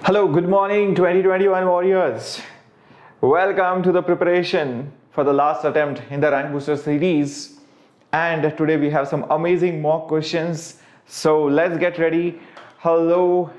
Hello, good morning 2021 warriors. Welcome to the preparation for the last attempt in the rank booster series, and today we have some amazing mock questions. So let's get ready. Hello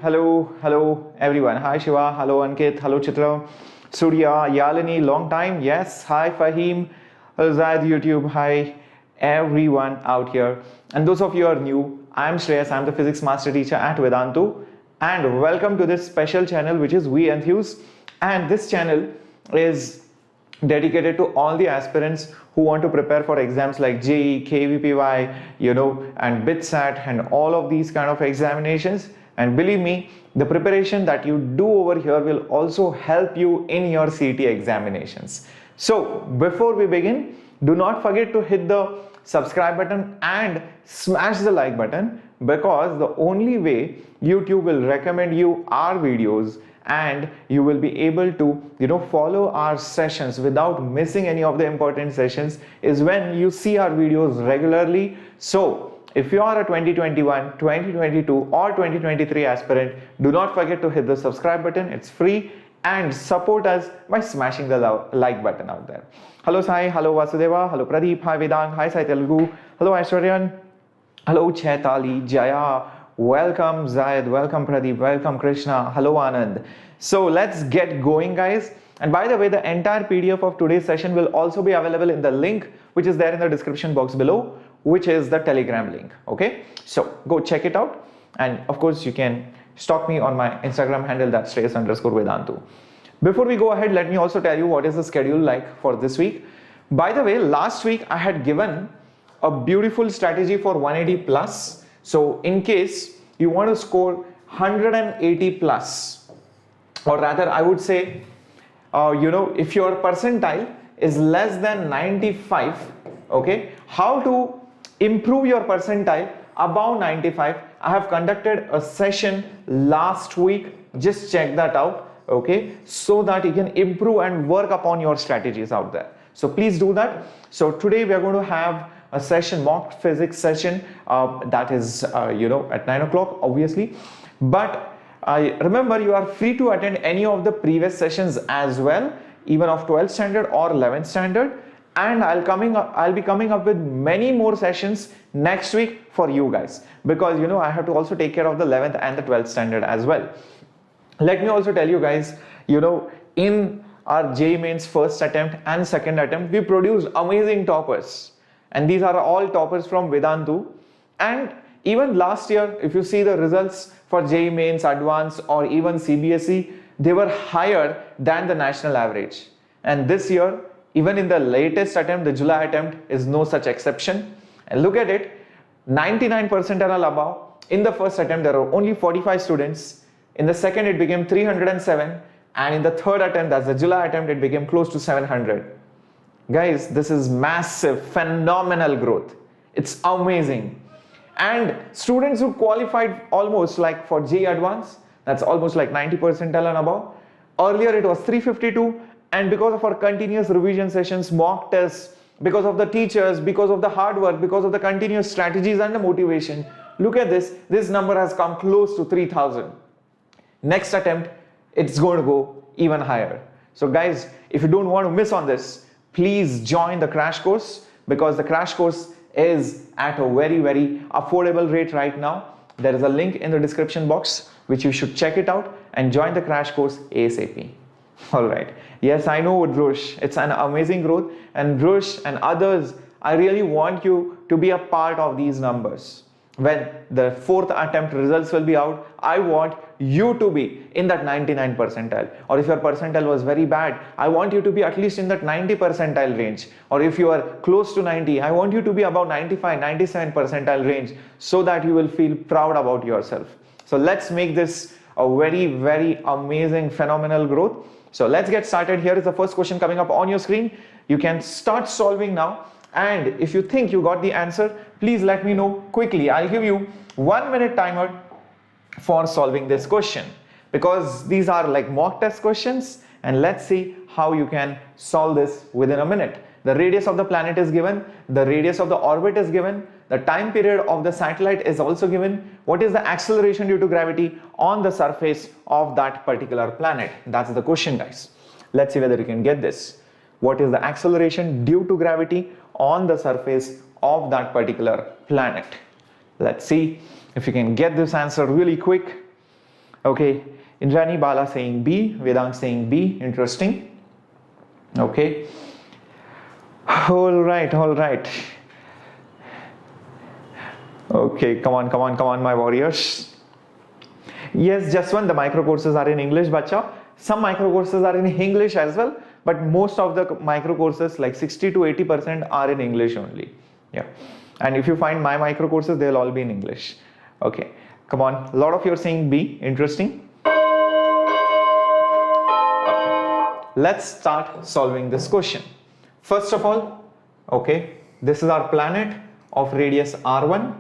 everyone. Hi Shiva, hello Ankit, hello Chitra, Surya, Yalini, long time. Yes, hi Fahim, hello Zayed YouTube, hi everyone out here. And those of you who are new, I am Shreyas, I am the physics master teacher at Vedantu, and welcome to this special channel which is We Enthuse. And this channel is dedicated to all the aspirants who want to prepare for exams like JEE, KVPY, and BITSAT and all of these kind of examinations. And believe me, the preparation that you do over here will also help you in your CET examinations. So before we begin, do not forget to hit the subscribe button and smash the like button, because the only way YouTube will recommend you our videos and you will be able to follow our sessions without missing any of the important sessions is when you see our videos regularly. So if you are a 2021, 2022 or 2023 aspirant, do not forget to hit the subscribe button. It's free, and support us by smashing the like button out there. Hello Sai, hello Vasudeva, hello Pradeep, hi Vedant, hi Sai Telugu, hello Aishwaryan, hello Chaitali, Jaya, welcome Zayed, welcome Pradeep, welcome Krishna, hello Anand. So let's get going, guys. And by the way, the entire PDF of today's session will also be available in the link which is there in the description box below, which is the Telegram link. Okay, so go check it out, and of course you can stalk me on my Instagram handle, that's Shreyas_Vedantu. Before we go ahead, let me also tell you what is the schedule like for this week. By the way, last week I had given a beautiful strategy for 180 plus. So in case you want to score 180 plus, or rather I would say, if your percentile is less than 95, okay, how to improve your percentile above 95. I have conducted a session last week, just check that out, okay, so that you can improve and work upon your strategies out there. So please do that. So today we are going to have a session, mock physics session, that is at 9 o'clock obviously, but remember, you are free to attend any of the previous sessions as well, even of 12th standard or 11th standard. And I'll be coming up with many more sessions next week for you guys, because I have to also take care of the 11th and the 12th standard as well. Let me also tell you guys, in our JEE Mains first attempt and second attempt, we produced amazing toppers, and these are all toppers from Vedantu. And even last year, if you see the results for JEE Mains, Advanced or even CBSE, they were higher than the national average. And this year, even in the latest attempt, the July attempt is no such exception. And look at it, 99 percentile above. In the first attempt, there were only 45 students. In the second, it became 307. And in the third attempt, that's the July attempt, it became close to 700. Guys, this is massive, phenomenal growth. It's amazing. And students who qualified almost like for JEE Advanced, that's almost like 90 percentile and above. Earlier, it was 352. And because of our continuous revision sessions, mock tests, because of the teachers, because of the hard work, because of the continuous strategies and the motivation, look at this number has come close to 3,000. Next attempt, it's going to go even higher. So guys, if you don't want to miss on this, please join the crash course, because the crash course is at a very, very affordable rate right now. There is a link in the description box, which you should check it out and join the crash course ASAP. All right. Yes, I know, Drush. It's an amazing growth. And Drush and others, I really want you to be a part of these numbers. When the fourth attempt results will be out, I want you to be in that 99 percentile. Or if your percentile was very bad, I want you to be at least in that 90 percentile range. Or if you are close to 90, I want you to be about 95, 97 percentile range, so that you will feel proud about yourself. So let's make this a very, very amazing, phenomenal growth. So let's get started. Here is the first question coming up on your screen. You can start solving now. And if you think you got the answer, please let me know quickly. I'll give you 1 minute timer for solving this question, because these are like mock test questions, and let's see how you can solve this within a minute. The radius of the planet is given, the radius of the orbit is given, The time period of the satellite is also given. What is the acceleration due to gravity on the surface of that particular planet? That's the question, guys. Let's see whether you can get this. What is the acceleration due to gravity on the surface of that particular planet? Let's see if you can get this answer really quick. Okay, Indrani Bala saying B, Vedant saying B. Interesting. Okay. All right. Okay, come on, my warriors. Yes, just one. The micro courses are in English, bacha. Some micro courses are in English as well, but most of the micro courses, like 60 to 80%, are in English only. Yeah. And if you find my micro courses, they'll all be in English. Okay, come on. A lot of you are saying B. Interesting. Let's start solving this question. First of all, okay, this is our planet of radius R1,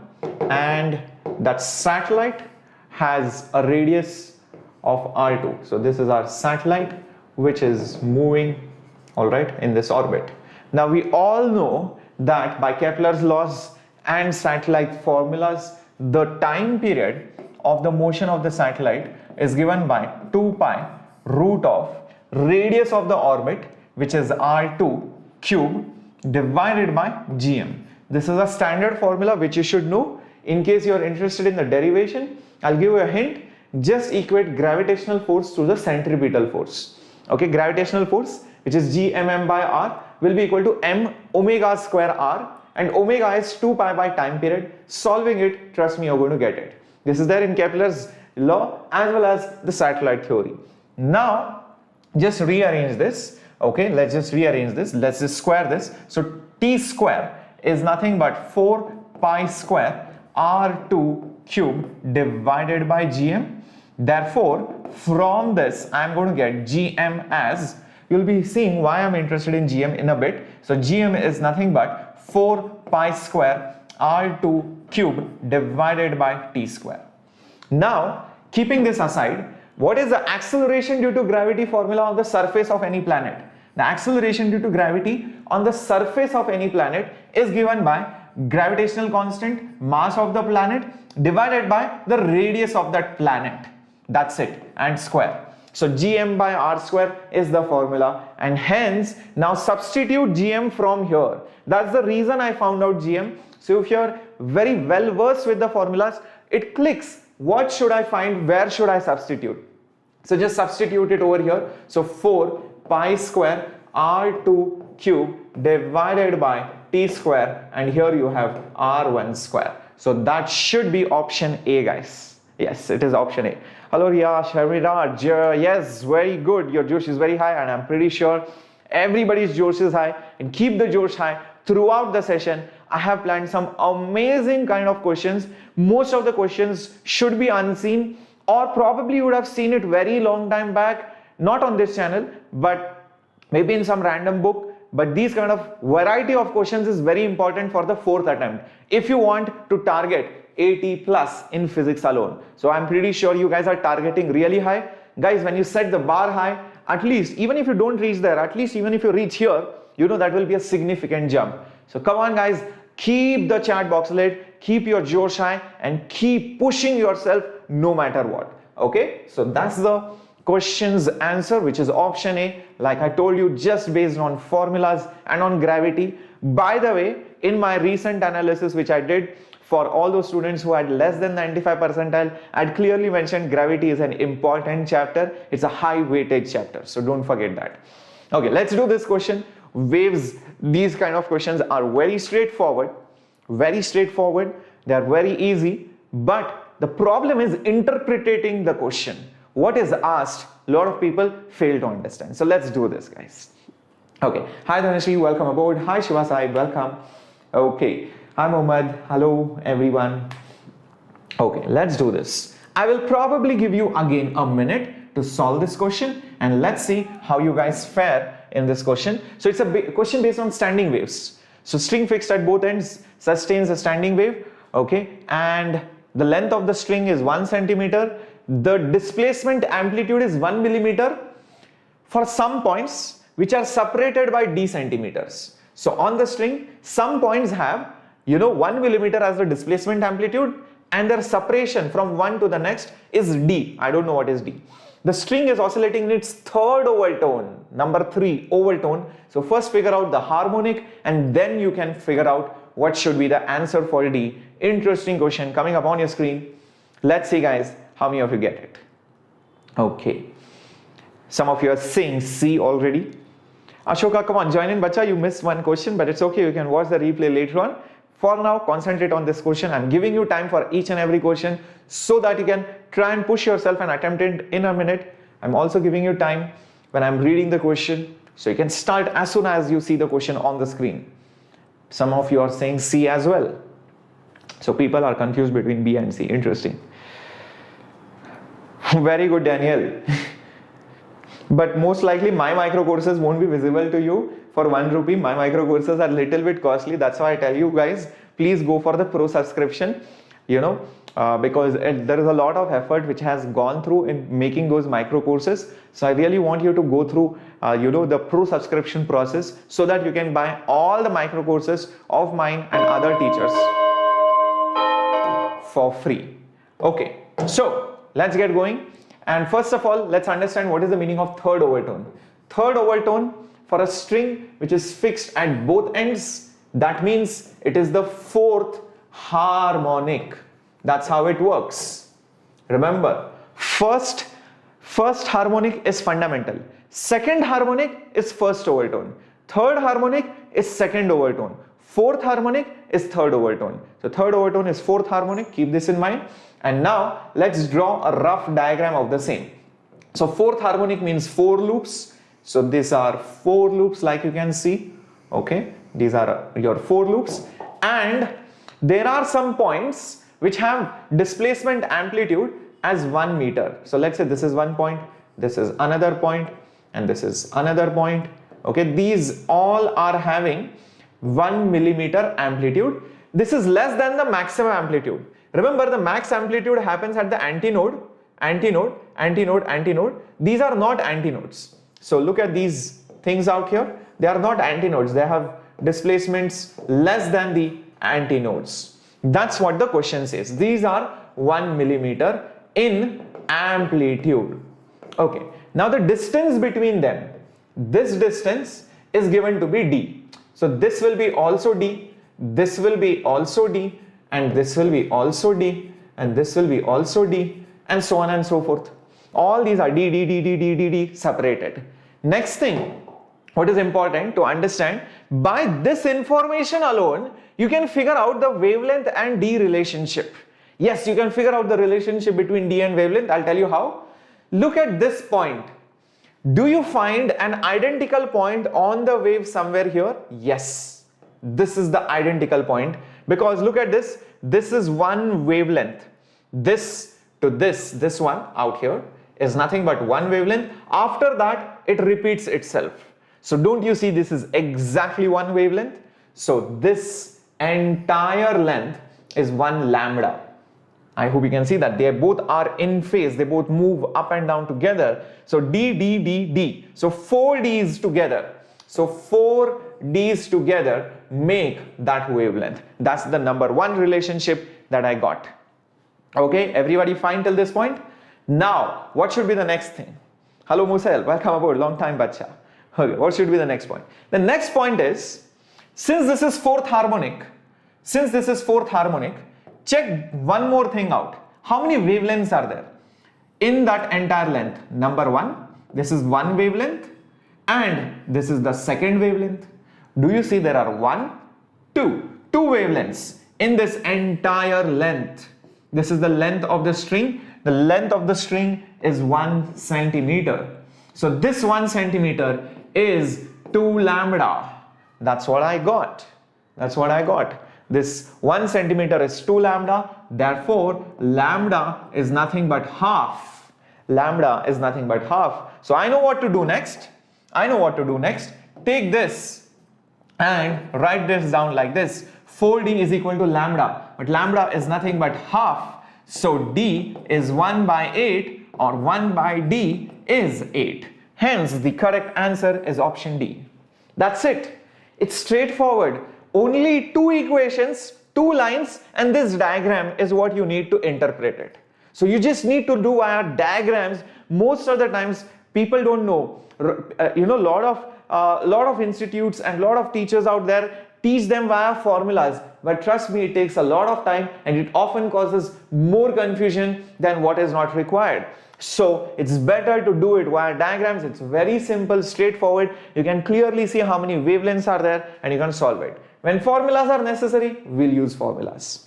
and that satellite has a radius of R2. So this is our satellite which is moving, all right, in this orbit. Now we all know that by Kepler's laws and satellite formulas, the time period of the motion of the satellite is given by 2 pi root of radius of the orbit, which is R2 cube, divided by gm. This is a standard formula which you should know. In case you are interested in the derivation, I'll give you a hint. Just equate gravitational force to the centripetal force. Okay, gravitational force, which is gmm by r, will be equal to m omega square r, and omega is 2 pi by time period. Solving it, trust me, you're going to get it. This is there in Kepler's law as well as the satellite theory. Now just rearrange this. Okay, let's just rearrange this. Let's just square this. So t square is nothing but 4 pi square r2 cube divided by gm. Therefore, from this I am going to get gm as, you'll be seeing why I'm interested in gm in a bit. So gm is nothing but 4 pi square r2 cube divided by t square. Now, keeping this aside, what is the acceleration due to gravity formula on the surface of any planet? The acceleration due to gravity on the surface of any planet is given by gravitational constant, mass of the planet, divided by the radius of that planet. That's it, and square. So gm by r square is the formula, and hence now substitute gm from here. That's the reason I found out gm. So if you're very well versed with the formulas, it clicks. What should I find? Where should I substitute? So just substitute it over here. So 4 pi square r2 cube divided by t square, and here you have r1 square. So that should be option A, guys. Yes, it is option A. Hello Yash, Hariraj. Yes, very good. Your Josh is very high, and I'm pretty sure everybody's Josh is high. And keep the Josh high throughout the session. I have planned some amazing kind of questions. Most of the questions should be unseen, or probably you would have seen it very long time back, not on this channel, but maybe in some random book. But these kind of variety of questions is very important for the 4th attempt if you want to target 80 plus in physics alone. So I'm pretty sure you guys are targeting really high. Guys, when you set the bar high, at least, even if you don't reach there, at least even if you reach here, you know that will be a significant jump. So come on guys, keep the chat box lit, keep your Josh high, and keep pushing yourself no matter what. Okay, so that's the question's answer, which is option A. Like I told you, just based on formulas and on gravity. By the way, in my recent analysis which I did for all those students who had less than 95 percentile, I had clearly mentioned gravity is an important chapter. It's a high weightage chapter, so don't forget that. Okay, let's do this question. Waves, these kind of questions are very straightforward. They are very easy, but the problem is interpreting the question. What is asked, a lot of people fail to understand. So let's do this, guys. Okay, hi Dhanashree, welcome aboard. Hi Shiva Sai, welcome. Okay, hi Mohammed, hello everyone. Okay, let's do this. I will probably give you again a minute to solve this question, and let's see how you guys fare in this question. So it's a question based on standing waves. So string fixed at both ends sustains a standing wave, okay, and the length of the string is 1 centimeter. The displacement amplitude is 1 millimeter for some points which are separated by d centimeters. So on the string, some points have You know 1 millimeter as the displacement amplitude, and their separation from one to the next is D. I don't know what is D. The string is oscillating in its third oval tone, number 3 oval tone. So first figure out the harmonic and then you can figure out what should be the answer for D. Interesting question coming up on your screen. Let's see guys, how many of you get it? Okay. Some of you are saying C already. Ashoka, come on, join in, bacha. You missed one question, but it's okay. You can watch the replay later on. For now, concentrate on this question. I'm giving you time for each and every question so that you can try and push yourself and attempt it in a minute. I'm also giving you time when I'm reading the question, so you can start as soon as you see the question on the screen. Some of you are saying C as well. So people are confused between B and C. Interesting. Very good, Daniel. But most likely my micro courses won't be visible to you for 1 rupee. My micro courses are little bit costly. That's why I tell you guys, please go for the pro subscription, you know, because there is a lot of effort which has gone through in making those micro courses. So I really want you to go through, you know, the pro subscription process so that you can buy all the micro courses of mine and other teachers for free. Okay, so let's get going. And first of all, let's understand what is the meaning of third oval tone. Third oval tone for a string which is fixed at both ends, that means it is the fourth harmonic. That's how it works. Remember, first harmonic is fundamental. Second harmonic is first oval tone. Third harmonic is second oval tone. Fourth harmonic is third oval tone. So third oval tone is fourth harmonic. Keep this in mind. And now let's draw a rough diagram of the same. So fourth harmonic means 4 loops. So these are 4 loops like you can see. Okay, these are your 4 loops. And there are some points which have displacement amplitude as 1 meter. So let's say this is 1 point, this is another point, and this is another point. Okay, these all are having 1 millimeter amplitude. This is less than the maximum amplitude. Remember, the max amplitude happens at the antinode, antinode, antinode, antinode. These are not antinodes. So look at these things out here. They are not antinodes. They have displacements less than the antinodes. That's what the question says. These are 1 millimeter in amplitude. Okay. Now the distance between them, this distance is given to be D. So this will be also D. This will be also D. And this will be also D, and this will be also D, and so on and so forth. All these are D separated. Next thing, what is important to understand, by this information alone, you can figure out the wavelength and D relationship. Yes, you can figure out the relationship between D and wavelength. I'll tell you how. Look at this point. Do you find an identical point on the wave somewhere here? Yes, this is the identical point. Because look at this, this is one wavelength. This to this one out here is nothing but one wavelength. After that, it repeats itself. So don't you see this is exactly one wavelength? So this entire length is 1 lambda. I hope you can see that they both are in phase. They both move up and down together. So D. So 4 D's together. So 4 D's together make that wavelength. That's the number 1 relationship that I got. Okay, everybody fine till this point? Now, what should be the next thing? Hello Musel, welcome aboard, long time bacha. Okay, what should be the next point? The next point is, since this is fourth harmonic, check one more thing out. How many wavelengths are there in that entire length? Number 1, this is one wavelength, and this is the second wavelength. Do you see there are two wavelengths in this entire length? This is the length of the string. The length of the string is 1 centimeter. So this 1 centimeter is 2 lambda. That's what I got. This 1 centimeter is 2 lambda. Therefore, lambda is nothing but half. So I know what to do next. Take this and write this down like this. 4D is equal to lambda. But lambda is nothing but half. So D is 1 by 8, or 1 by D is 8. Hence, the correct answer is option D. That's it. It's straightforward. Only 2 equations two lines, and this diagram is what you need to interpret it. So you just need to do via diagrams. Most of the times people don't know. Lot of institutes and lot of teachers out there teach them via formulas, but trust me, it takes a lot of time and it often causes more confusion than what is not required. So it's better to do it via diagrams. It's very simple, straightforward. You can clearly see how many wavelengths are there and you can solve it. When formulas are necessary, we'll use formulas.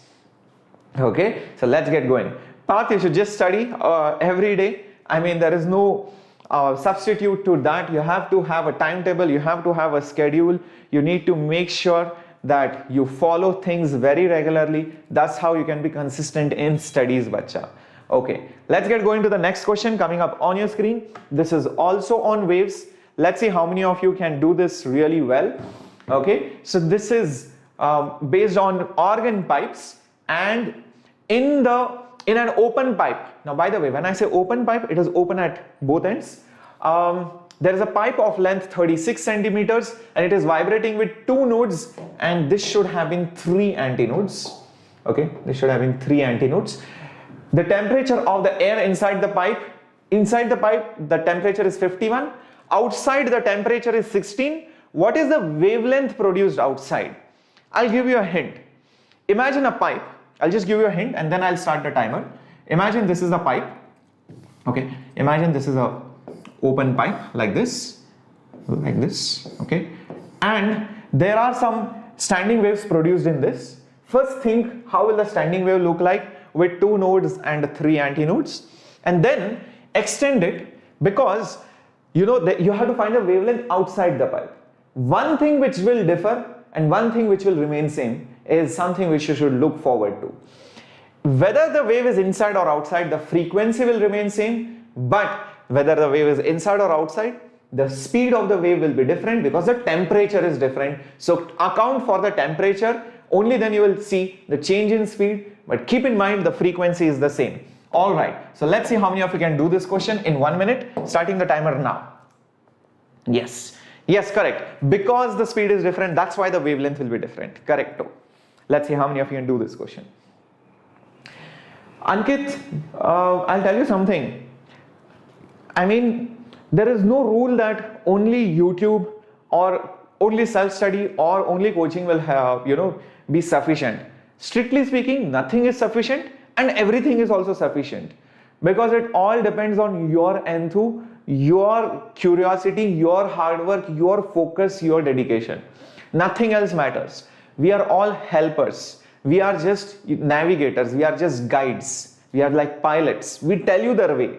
Okay, so let's get going. Path, you should just study every day. I mean, there is no substitute to that. You have to have a timetable, you have to have a schedule. You need to make sure that you follow things very regularly. That's how you can be consistent in studies, bacha. Okay, let's get going to the next question coming up on your screen. This is also on waves. Let's see how many of you can do this really well. Okay, so this is based on organ pipes and in an open pipe. Now, by the way, when I say open pipe, it is open at both ends. There is a pipe of length 36 centimeters and it is vibrating with 2 nodes, and this should have been 3 antinodes. Okay, this should have been 3 antinodes. The temperature of the air inside the pipe, the temperature is 51. Outside, the temperature is 16. What is the wavelength produced outside? I'll give you a hint. Imagine a pipe. I'll just give you a hint and then I'll start the timer. Imagine this is a pipe. Okay, imagine this is a open pipe like this, okay, and there are some standing waves produced in this. First think, how will the standing wave look like with 2 nodes and 3 antinodes, and then extend it, because you know that you have to find a wavelength outside the pipe. One thing which will differ and one thing which will remain same is something which you should look forward to. Whether the wave is inside or outside, the frequency will remain same, but whether the wave is inside or outside, the speed of the wave will be different because the temperature is different. So account for the temperature, only then you will see the change in speed, but keep in mind the frequency is the same. Alright, so let's see how many of you can do this question in 1 minute, starting the timer now. Yes, correct. Because the speed is different, that's why the wavelength will be different. Correcto. Let's see how many of you can do this question. Ankit, I'll tell you something. I mean, there is no rule that only YouTube or only self-study or only coaching will have, be sufficient. Strictly speaking, nothing is sufficient and everything is also sufficient, because it all depends on your enthu, your curiosity, your hard work, your focus, your dedication. Nothing else matters. We are all helpers. We are just navigators. We are just guides. We are like pilots. We tell you the way.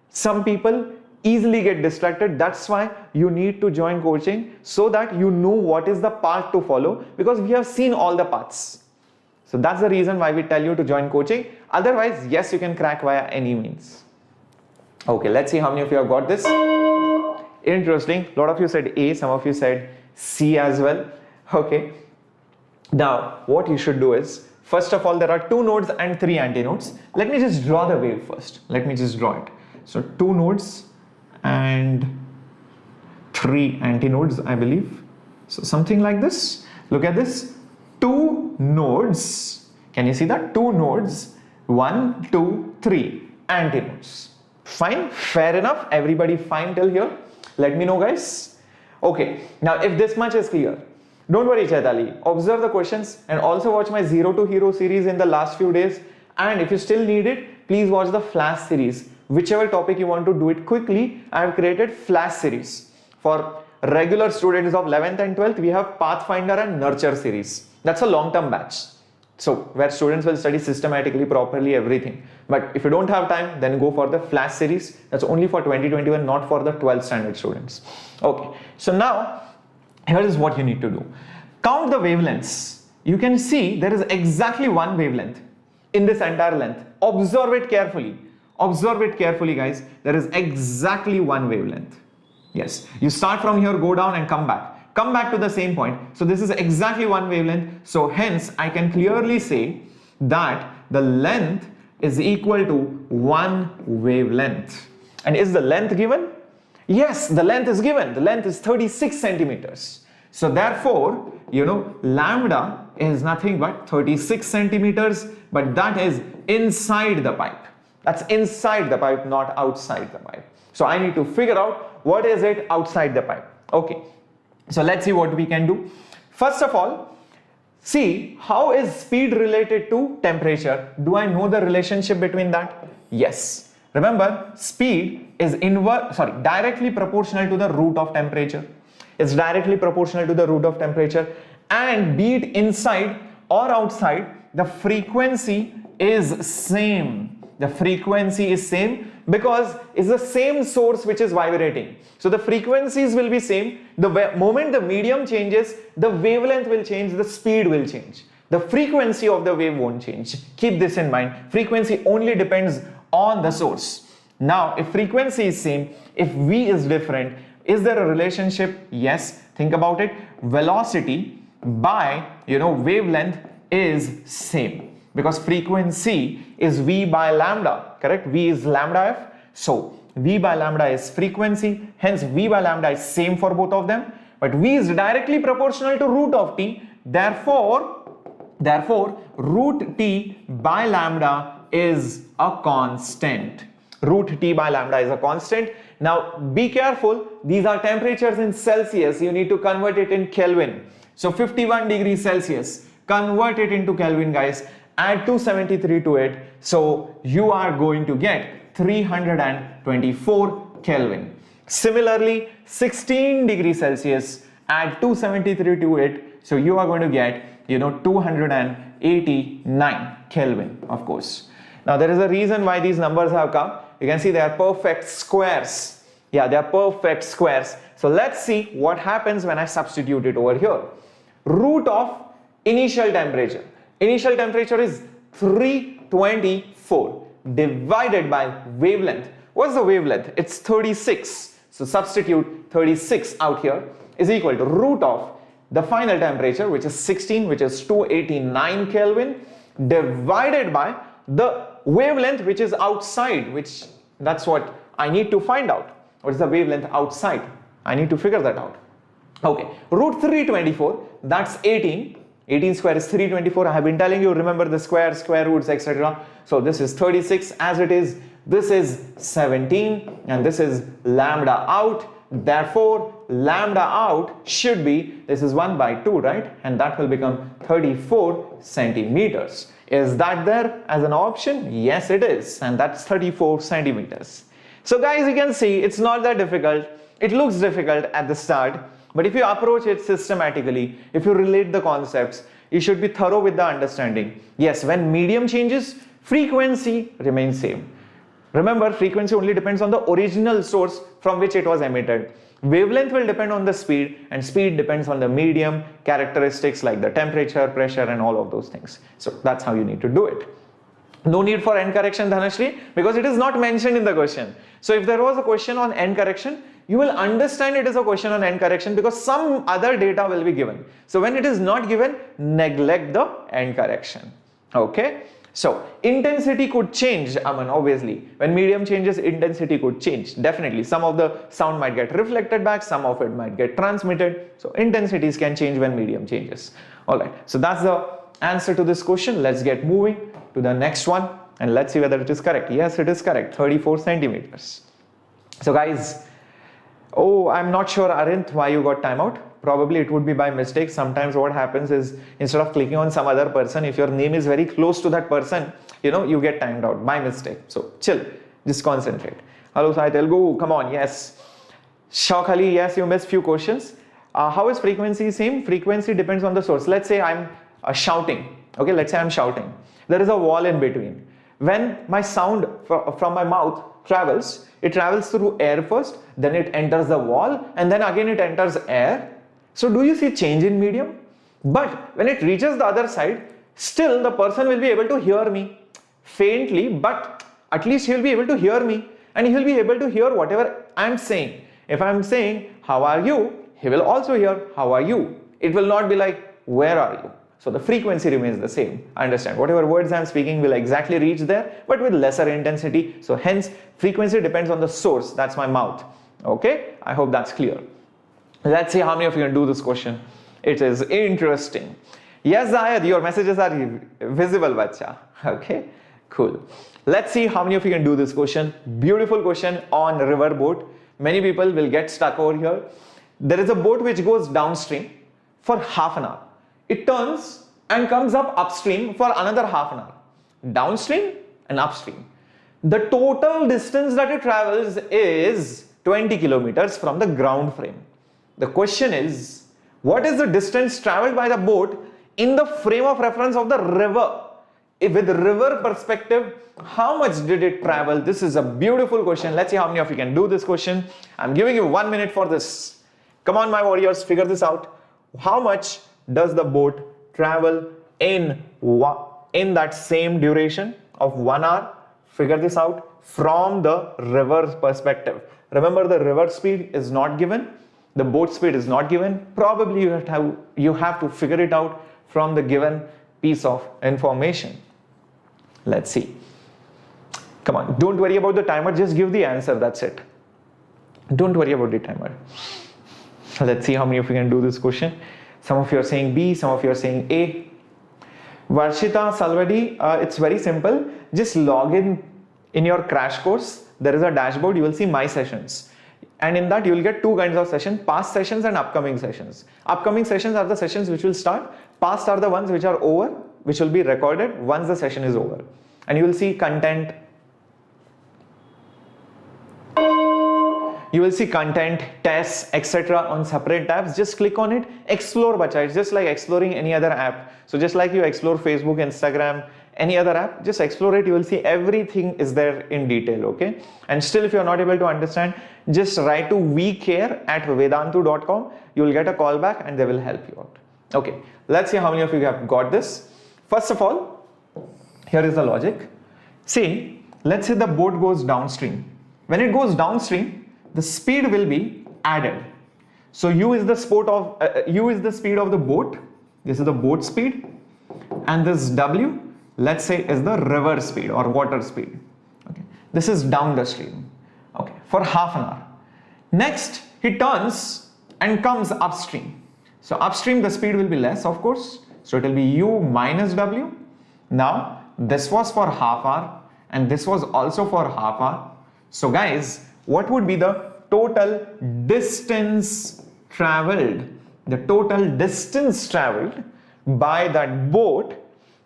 Some people easily get distracted. That's why you need to join coaching, so that you know what is the path to follow, because we have seen all the paths. So that's the reason why we tell you to join coaching. Otherwise, yes, you can crack via any means. Okay, let's see how many of you have got this. Interesting. A lot of you said A, some of you said C as well. Okay. Now, what you should do is, first of all, there are 2 nodes and 3 antinodes. Let me just draw the wave first. Let me just draw it. So 2 nodes and 3 antinodes, I believe. So something like this. Look at this. 2 nodes. Can you see that? 2 nodes. 1, 2, 3 antinodes. Fine. Fair enough. Everybody fine till here? Let me know, guys. Okay. Now, if this much is clear, don't worry, Chaitali. Observe the questions and also watch my Zero to Hero series in the last few days. And if you still need it, please watch the Flash series. Whichever topic you want to do it quickly, I have created Flash series. For regular students of 11th and 12th, we have Pathfinder and Nurture series. That's a long-term batch. So where students will study systematically, properly, everything. But if you don't have time, then go for the Flash series. That's only for 2021, not for the 12th standard students. Okay. So now, here is what you need to do. Count the wavelengths. You can see there is exactly 1 wavelength in this entire length. Observe it carefully. Observe it carefully, guys. There is exactly 1 wavelength. Yes. You start from here, go down and come back. Come back to the same point. So this is exactly 1 wavelength. So hence, I can clearly say that the length is equal to 1 wavelength. And is the length given? Yes, the length is given. The length is 36 centimeters. So therefore, lambda is nothing but 36 centimeters, but that is inside the pipe. That's inside the pipe, not outside the pipe. So I need to figure out what is it outside the pipe. Okay, so let's see what we can do. First of all, see, how is speed related to temperature? Do I know the relationship between that? Yes. Remember, speed is directly proportional to the root of temperature. It's directly proportional to the root of temperature, and be it inside or outside, the frequency is same. The frequency is same because it's the same source which is vibrating. So the frequencies will be same. The moment the medium changes, the wavelength will change, the speed will change. The frequency of the wave won't change. Keep this in mind. Frequency only depends on the source. Now, if frequency is same, if V is different, is there a relationship? Yes. Think about it. Velocity by, wavelength is same. Because frequency is V by lambda, correct? V is lambda f. So V by lambda is frequency, hence V by lambda is same for both of them. But V is directly proportional to root of t. Therefore, root t by lambda is a constant. Root t by lambda is a constant. Now be careful, these are temperatures in Celsius. You need to convert it in Kelvin. So 51 degrees Celsius, convert it into Kelvin, guys. Add 273 to it, so you are going to get 324 Kelvin. Similarly, 16 degrees Celsius, add 273 to it, so you are going to get 289 Kelvin, of course. Now there is a reason why these numbers have come. You can see they are perfect squares. Yeah, they are perfect squares. So let's see what happens when I substitute it over here. Root of initial temperature. Initial temperature is 324 divided by wavelength. What's the wavelength? It's 36. So substitute 36 out here is equal to root of the final temperature, which is 16, which is 289 Kelvin, divided by the wavelength which is outside, that's what I need to find out. What is the wavelength outside? I need to figure that out. Okay, root 324, that's 18. 18 square is 324. I have been telling you, remember the square roots, etc. So this is 36 as it is. This is 17 and this is lambda out. Therefore, lambda out should be, this is 1 by 2, right? And that will become 34 centimeters. Is that there as an option? Yes, it is. And that's 34 centimeters. So guys, you can see it's not that difficult. It looks difficult at the start. But if you approach it systematically, if you relate the concepts, you should be thorough with the understanding. Yes, when medium changes, frequency remains same. Remember, frequency only depends on the original source from which it was emitted. Wavelength will depend on the speed, and speed depends on the medium characteristics like the temperature, pressure, and all of those things. So that's how you need to do it. No need for end correction, Dhanashri, because it is not mentioned in the question. So if there was a question on end correction, you will understand it is a question on end correction because some other data will be given. So when it is not given, neglect the end correction. Okay. So intensity could change, obviously. When medium changes, intensity could change. Definitely. Some of the sound might get reflected back, some of it might get transmitted. So intensities can change when medium changes. Alright. So that's the answer to this question. Let's get moving to the next one and let's see whether it is correct. Yes, it is correct. 34 centimeters. So guys, oh, I'm not sure, Arinth, why you got timeout. Probably it would be by mistake. Sometimes what happens is instead of clicking on some other person, if your name is very close to that person, you get timed out by mistake. So chill, just concentrate. Hello, Sai Telugu, come on, yes. Shaukhali, yes, you missed few questions. How is frequency same? Frequency depends on the source. Let's say I'm shouting. Okay, let's say I'm shouting. There is a wall in between. When my sound from my mouth travels, it travels through air first, then it enters the wall, and then again it enters air. So do you see change in medium? But when it reaches the other side, still the person will be able to hear me faintly, but at least he will be able to hear me, and he will be able to hear whatever I am saying. If I am saying, how are you? He will also hear, how are you? It will not be like, where are you? So the frequency remains the same. Understand, whatever words I am speaking will exactly reach there, but with lesser intensity. So hence, frequency depends on the source. That's my mouth. Okay, I hope that's clear. Let's see how many of you can do this question. It is interesting. Yes, Zayed, your messages are visible, bacha. Okay, cool. Let's see how many of you can do this question. Beautiful question on Riverboat. Many people will get stuck over here. There is a boat which goes downstream for half an hour. It turns and comes up upstream for another half an hour. Downstream and upstream. The total distance that it travels is 20 kilometers from the ground frame. The question is, what is the distance traveled by the boat in the frame of reference of the river? With river perspective, how much did it travel? This is a beautiful question. Let's see how many of you can do this question. I'm giving you 1 minute for this. Come on, my warriors, figure this out. How much does the boat travel in that same duration of 1 hour? Figure this out from the river perspective. Remember, the river speed is not given. The boat speed is not given. Probably you have to figure it out from the given piece of information. Let's see. Come on, don't worry about the timer, just give the answer, that's it. Don't worry about the timer. Let's see how many of you can do this question. Some of you are saying B, some of you are saying A. Varshita Salvadi, it's very simple. Just log in your crash course. There is a dashboard, you will see My Sessions. And in that you will get two kinds of sessions, past sessions and upcoming sessions. Upcoming sessions are the sessions which will start. Past are the ones which are over, which will be recorded once the session is over. And you will see content. You will see content, tests, etc. on separate tabs. Just click on it. Explore, bacha. It's just like exploring any other app. So just like you explore Facebook, Instagram, any other app, just explore it. You will see everything is there in detail, okay? And still, if you are not able to understand, just write to vcare@vedantu.com. You will get a call back and they will help you out. Okay, let's see how many of you have got this. First of all, here is the logic. See, let's say the boat goes downstream. When it goes downstream, the speed will be added. So U is the speed of the boat. This is the boat speed, and this W, let's say, is the river speed or water speed. Okay, this is down the stream. Okay, for half an hour. Next, he turns and comes upstream. So upstream the speed will be less, of course. So it will be U minus W. Now this was for half hour and this was also for half hour. So guys, what would be the total distance traveled? The total distance traveled by that boat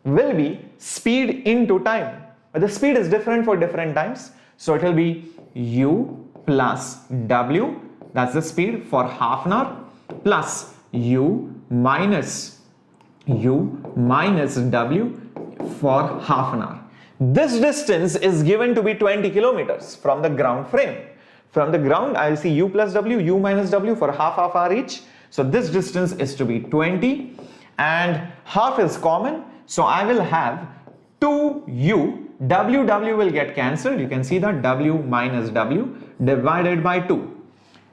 will be speed into time. But the speed is different for different times. So it will be U plus W, that's the speed for half an hour, plus U minus W for half an hour. This distance is given to be 20 kilometers from the ground frame. From the ground, I will see U plus W, U minus W for half hour each. So this distance is to be 20 and half is common. So I will have 2U, W will get cancelled. You can see that W minus W divided by 2.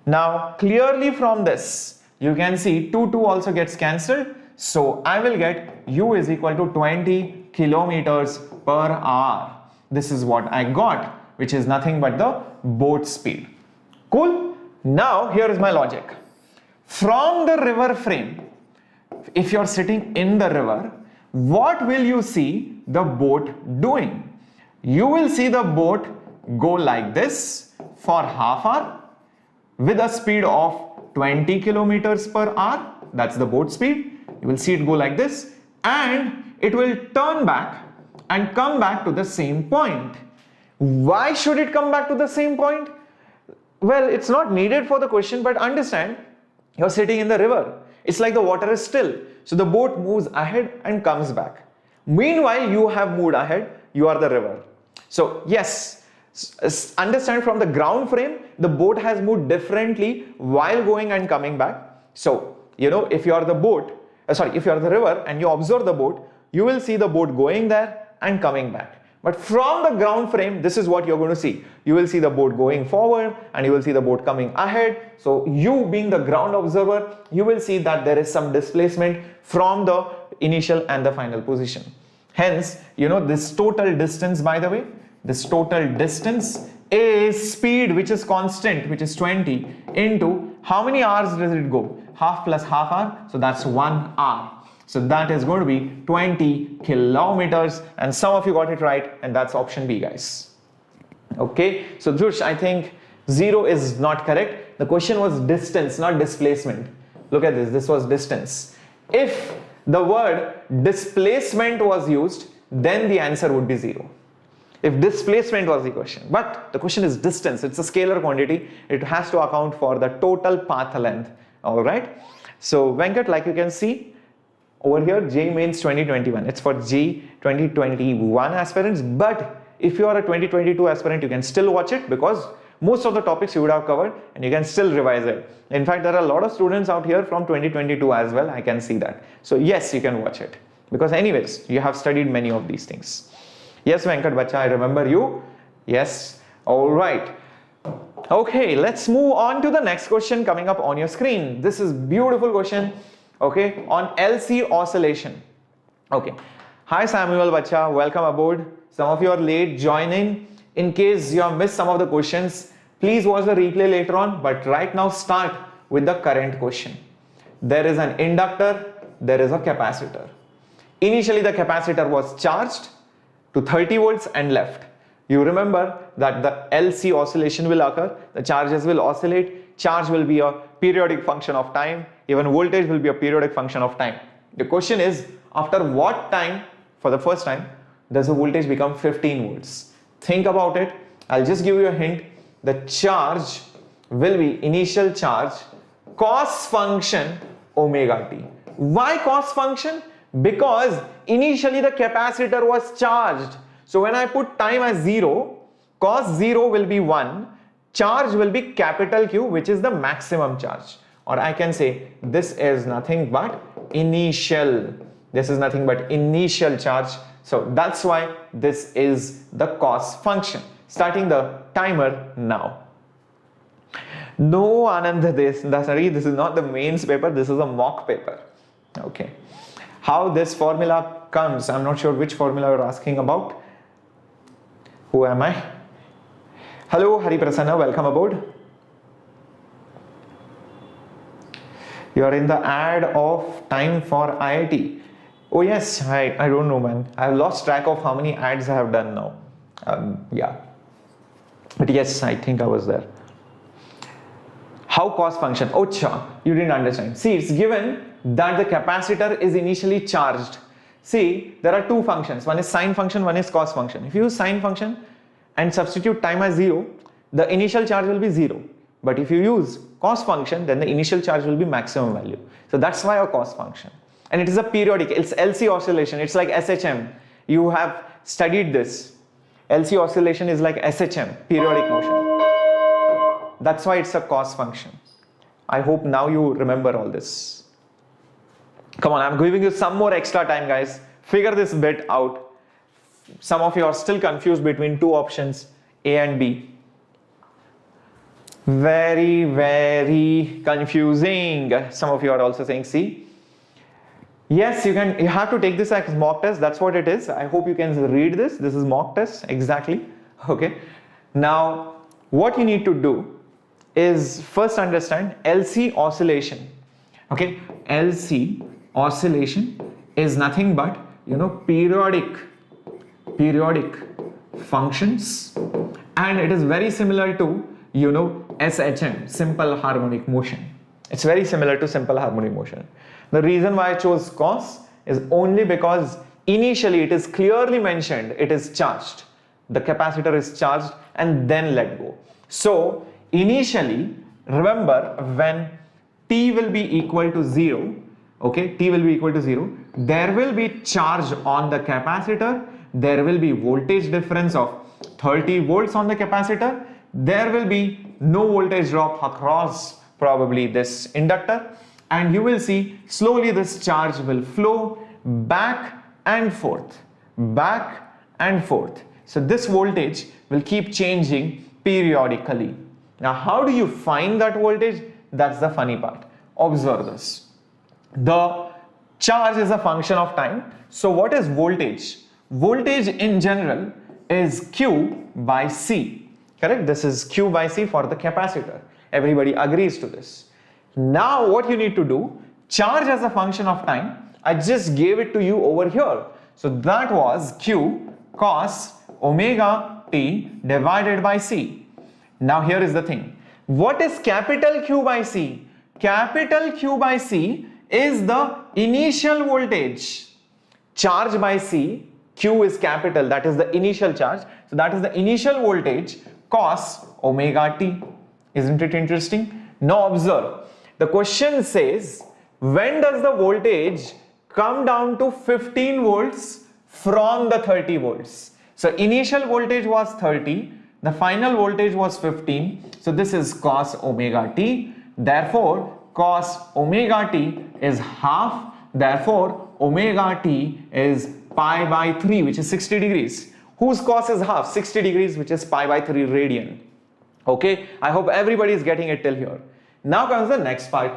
Now clearly from this, you can see 2 also gets cancelled. So I will get U is equal to 20 kilometers per hour. This is what I got, which is nothing but the boat speed. Cool? Now here is my logic. From the river frame, if you are sitting in the river, what will you see the boat doing? You will see the boat go like this for half hour with a speed of 20 kilometers per hour. That's the boat speed. You will see it go like this and it will turn back and come back to the same point. Why should it come back to the same point? Well, it's not needed for the question, but understand, you're sitting in the river. It's like the water is still. So the boat moves ahead and comes back. Meanwhile, you have moved ahead, you are the river. So yes, understand from the ground frame, the boat has moved differently while going and coming back. So, you know, if you are the boat, if you are the river and you observe the boat, you will see the boat going there and coming back. But from the ground frame, this is what you're going to see. You will see the boat going forward and you will see the boat coming ahead. So you being the ground observer, you will see that there is some displacement from the initial and the final position. Hence, you know, this total distance, by the way, this total distance is speed which is constant, which is 20 into How many hours does it go? Half plus half hour, so that's 1 hour. So that is going to be 20 kilometers, and some of you got it right, and that's option B, guys. Okay, so Dhrush, I think 0 is not correct. The question was distance, not displacement. Look at this, this was distance. If the word displacement was used, then the answer would be 0. If displacement was the question, but the question is distance, it's a scalar quantity, it has to account for the total path length. All right, so Venkat, like you can see over here, JEE Mains 2021, it's for JEE 2021 aspirants, but if you are a 2022 aspirant, you can still watch it because most of the topics you would have covered and you can still revise it. In fact, there are a lot of students out here from 2022 as well, I can see that. So yes, you can watch it because anyways, you have studied many of these things. Yes, Venkat Bacha, I remember you. Yes, all right. Okay, let's move on to the next question coming up on your screen. This is beautiful question, okay, on LC oscillation. Okay, hi Samuel Bacha, welcome aboard. Some of you are late joining. In case you have missed some of the questions, please watch the replay later on, but right now start with the current question. There is an inductor, there is a capacitor. Initially the capacitor was charged to 30 volts and left. You remember that the LC oscillation will occur, the charges will oscillate, charge will be a periodic function of time, even voltage will be a periodic function of time. The question is, after what time, for the first time, does the voltage become 15 volts? Think about it. I'll just give you a hint. The charge will be initial charge cos function omega t. Why cos function? Because initially the capacitor was charged. So when I put time as 0, cos 0 will be 1, charge will be capital Q, which is the maximum charge. Or I can say this is nothing but initial. This is nothing but initial charge. So that's why this is the cos function. Starting the timer now. No, Anand Dasari, this is not the mains paper, this is a mock paper. Okay. How this formula comes, I'm not sure which formula you're asking about. Who am I? Hello, Hari Prasanna, welcome aboard. You are in the ad of time for IIT. Oh yes, I don't know, man. I have lost track of how many ads I have done now. Yeah. But yes, I think I was there. How cos function? Oh, you didn't understand. See, it's given that the capacitor is initially charged. See, there are two functions. One is sine function, one is cos function. If you use sine function and substitute time as 0, the initial charge will be 0. But if you use cos function, then the initial charge will be maximum value. So that's why a cos function. And it is a periodic, it's LC oscillation, it's like SHM. You have studied this. LC oscillation is like SHM, periodic motion. That's why it's a cos function. I hope now you remember all this. Come on, I'm giving you some more extra time, guys. Figure this bit out. Some of you are still confused between two options, A and B. Very, very confusing. Some of you are also saying C. Yes, you have to take this as mock test. That's what it is. I hope you can read this. This is mock test, exactly. Okay. Now, what you need to do is first understand LC oscillation. Okay. LC oscillation is nothing but, periodic functions, and it is very similar to, SHM, simple harmonic motion. It's very similar to simple harmonic motion. The reason why I chose cos is only because initially it is clearly mentioned it is charged. The capacitor is charged and then let go. So initially, remember, when t will be equal to 0, okay, t will be equal to 0, there will be charge on the capacitor, there will be voltage difference of 30 volts on the capacitor, there will be no voltage drop across probably this inductor, and you will see slowly this charge will flow back and forth, back and forth. So this voltage will keep changing periodically. Now how do you find that voltage? That's the funny part. Observe this. The charge is a function of time. So what is voltage? Voltage in general is Q by C. Correct? This is Q by C for the capacitor. Everybody agrees to this. Now what you need to do, charge as a function of time, I just gave it to you over here. So that was Q cos omega t divided by C. Now here is the thing. What is capital Q by C? Capital Q by C is the initial voltage. Charge by C, Q is capital, that is the initial charge. So that is the initial voltage cos omega t. Isn't it interesting? Now observe. The question says, when does the voltage come down to 15 volts from the 30 volts? So initial voltage was 30, the final voltage was 15. So this is cos omega t. Therefore, cos omega t is half. Therefore, omega t is pi by 3, which is 60 degrees. Whose cos is half? 60 degrees, which is pi by 3 radian. Okay, I hope everybody is getting it till here. Now comes the next part.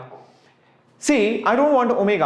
See, I don't want omega,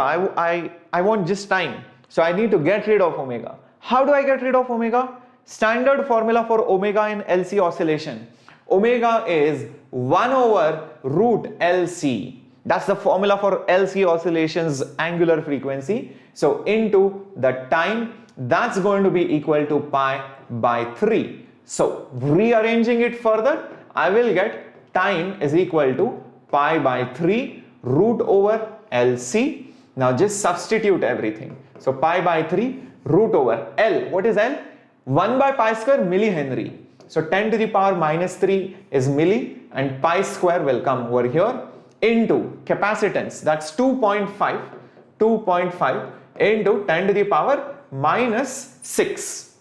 I want just time. So I need to get rid of omega. How do I get rid of omega? Standard formula for omega in LC oscillation. Omega is 1 over root LC. That's the formula for LC oscillations angular frequency. So into the time, that's going to be equal to pi by 3. So rearranging it further, I will get time is equal to pi by 3 root over LC. Now just substitute everything. So pi by 3 root over L. What is L? 1 by pi square millihenry. So 10 to the power minus 3 is milli, and pi square will come over here into capacitance. That's 2.5 into 10 to the power minus 6.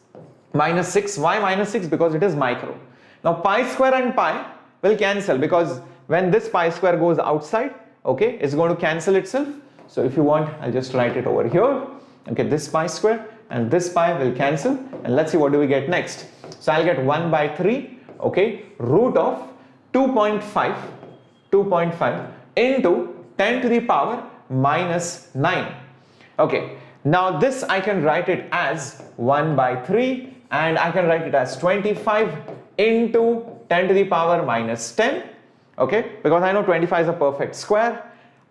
Minus 6. Why minus 6? Because it is micro. Now pi square and pi will cancel, because when this pi square goes outside, okay, it's going to cancel itself. So if you want, I'll just write it over here. Okay, this pi square and this pi will cancel, and let's see what do we get next. So I'll get 1 by 3, okay, root of 2.5 into 10 to the power minus 9. Okay, now this I can write it as 1 by 3, and I can write it as 25 into 10 to the power minus 10. Okay, because I know 25 is a perfect square.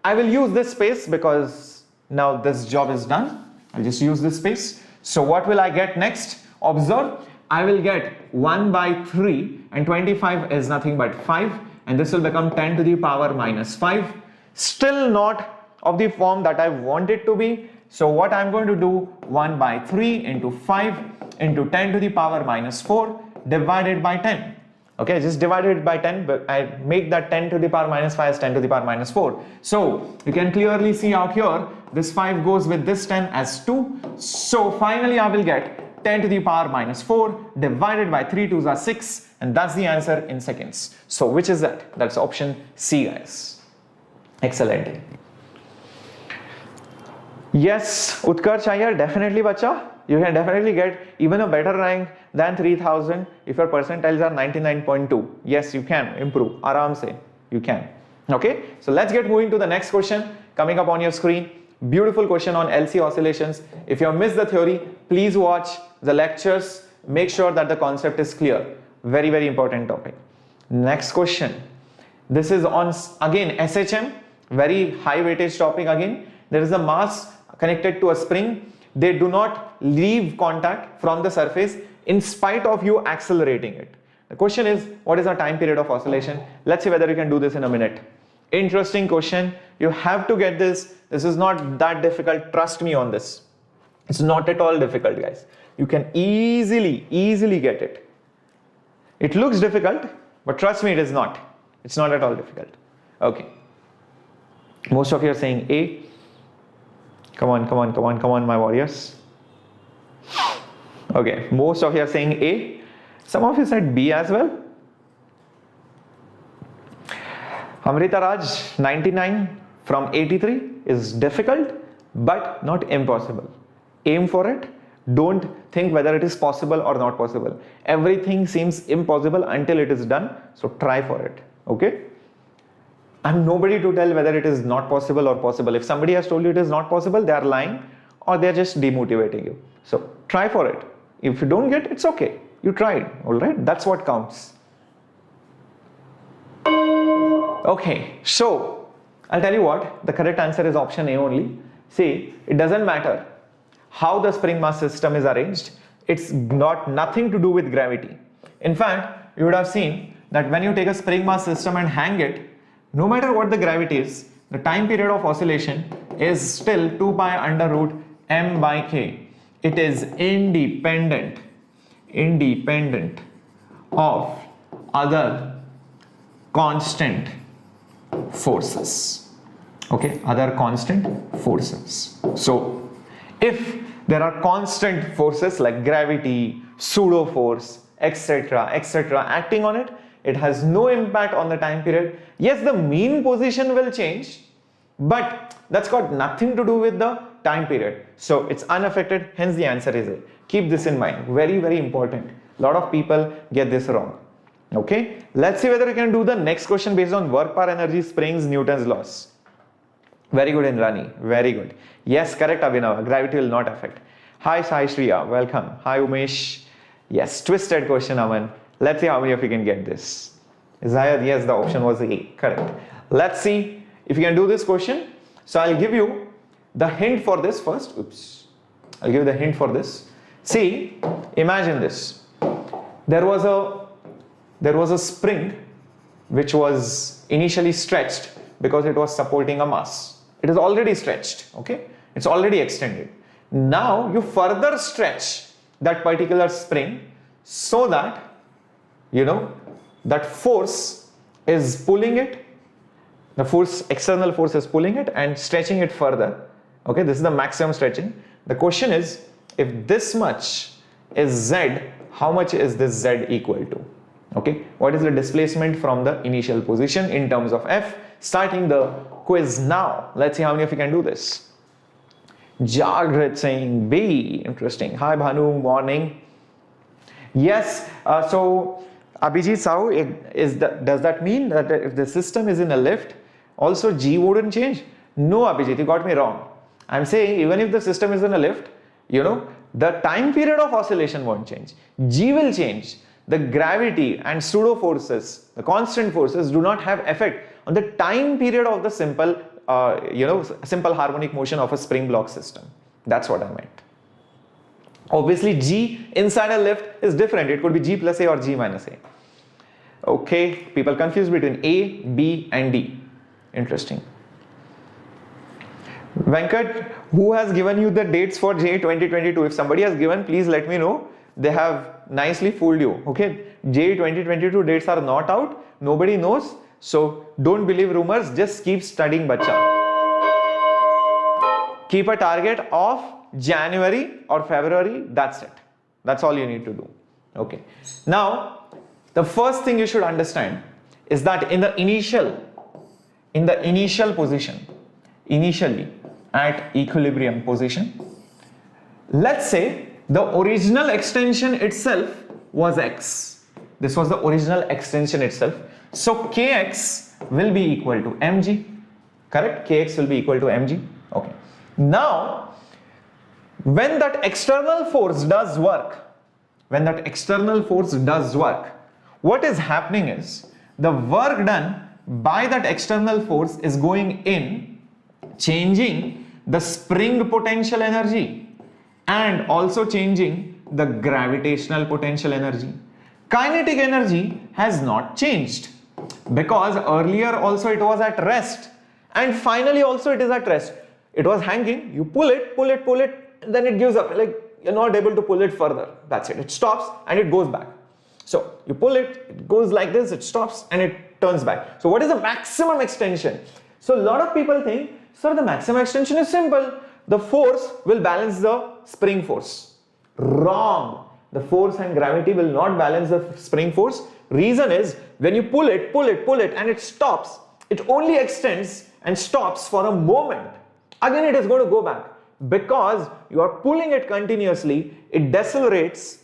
I will use this space because now this job is done. I'll just use this space. So what will I get next? Observe, I will get 1 by 3, and 25 is nothing but 5, and this will become 10 to the power minus 5. Still not of the form that I want it to be. So what I'm going to do, 1 by 3 into 5 into 10 to the power minus 4 divided by 10. Okay, just divide it by 10, but I make that 10 to the power minus 5 as 10 to the power minus 4. So you can clearly see out here, this 5 goes with this 10 as 2. So finally I will get 10 to the power minus 4 divided by 3 2s are 6, and that's the answer in seconds. So which is that? That's option C, guys. Excellent. Yes, 𝐏𝐻𝐬𝐤, definitely bacha. You can definitely get even a better rank than 3000 if your percentiles are 99.2. Yes, you can improve. Aram se, you can. Okay, so let's get moving to the next question coming up on your screen. Beautiful question on LC oscillations. If you have missed the theory, please watch the lectures. Make sure that the concept is clear. Very, very important topic. Next question. This is on again SHM, very high weightage topic again. There is a mass connected to a spring. They do not leave contact from the surface in spite of you accelerating it. The question is, what is the time period of oscillation? Let's see whether you can do this in a minute. Interesting question. You have to get this. This is not that difficult. Trust me on this. It's not at all difficult, guys. You can easily get it. It looks difficult, but trust me, it is not. It's not at all difficult. Okay. Most of you are saying A. Come on, my warriors. Okay, most of you are saying A. Some of you said B as well. Amrita Raj, 99 from 83 is difficult, but not impossible. Aim for it. Don't think whether it is possible or not possible. Everything seems impossible until it is done. So try for it. Okay. I'm nobody to tell whether it is not possible or possible. If somebody has told you it is not possible, they are lying or they are just demotivating you. So try for it. If you don't get, it's okay. You tried, all right? That's what counts. Okay, so I'll tell you what, the correct answer is option A only. See, it doesn't matter how the spring mass system is arranged. It's got nothing to do with gravity. In fact, you would have seen that when you take a spring mass system and hang it, no matter what the gravity is, the time period of oscillation is still 2 pi under root m by k. It is independent of other constant forces. Okay, other constant forces. So if there are constant forces like gravity, pseudo force, etc., acting on it, it has no impact on the time period. Yes, the mean position will change, but that's got nothing to do with the time period. So it's unaffected, hence the answer is A. Keep this in mind, very, very important. A lot of people get this wrong. Okay, let's see whether we can do the next question based on work per energy, springs, Newton's laws. Very good, Indrani, very good. Yes, correct, Abhinav, gravity will not affect. Hi, Sai Shriya, welcome. Hi, Umesh. Yes, twisted question, Aman. Let's see how many of you can get this. Zayad, yes, the option was A, correct. Let's see if you can do this question. So I'll give you the hint for this first. Oops. I'll give you the hint for this. See, imagine this. There was a spring which was initially stretched because it was supporting a mass. It is already stretched, okay? It's already extended. Now you further stretch that particular spring so that, you know, that force is pulling it. The force, external force is pulling it and stretching it further. Okay, this is the maximum stretching. The question is, if this much is Z, how much is this Z equal to? Okay, what is the displacement from the initial position in terms of F? Starting the quiz now. Let's see how many of you can do this. Jagrit saying B. Interesting. Hi Bhanu, morning. Yes, so Abhijit Sahu, does that mean that if the system is in a lift, also G wouldn't change? No, Abhijit, you got me wrong. I'm saying even if the system is in a lift, you know, the time period of oscillation won't change. G will change. The gravity and pseudo forces, the constant forces, do not have effect on the time period of the simple, simple harmonic motion of a spring block system. That's what I meant. Obviously, G inside a lift is different. It could be G plus A or G minus A. Okay, people confuse between A, B and D. Interesting. Venkat, who has given you the dates for JEE 2022? If somebody has given, please let me know. They have nicely fooled you. Okay, JEE 2022 dates are not out. Nobody knows. So don't believe rumors. Just keep studying, bacha. Keep a target of January or February. That's it. That's all you need to do. Okay. Now, the first thing you should understand is that in the initial position, initially at equilibrium position, let's say the original extension itself was X. This was the original extension itself. So Kx will be equal to mg. Correct? Kx will be equal to mg. Okay. Now, when that external force does work, what is happening is the work done by that external force is going in, changing the spring potential energy and also changing the gravitational potential energy. Kinetic energy has not changed because earlier also it was at rest and finally also it is at rest. It was hanging, you pull it, then it gives up, like you're not able to pull it further. That's it. It stops and it goes back. So you pull it, it goes like this, it stops and it turns back. So what is the maximum extension? So a lot of people think, sir, the maximum extension is simple. The force will balance the spring force. Wrong. The force and gravity will not balance the spring force. Reason is, when you pull it and it stops, it only extends and stops for a moment. Again it is going to go back. Because you are pulling it continuously, it decelerates,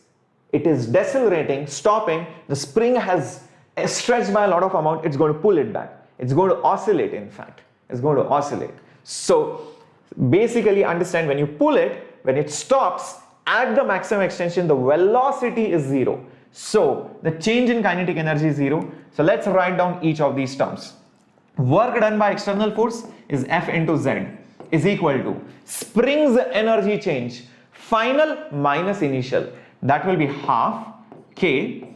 it is decelerating, stopping, the spring has stretched by a lot of amount, it's going to pull it back. It's going to oscillate, in fact. It's going to oscillate. So basically understand, when you pull it, when it stops at the maximum extension, the velocity is 0. So the change in kinetic energy is 0. So let's write down each of these terms. work done by external force is F into Z is equal to spring's energy change, final minus initial. That will be half K.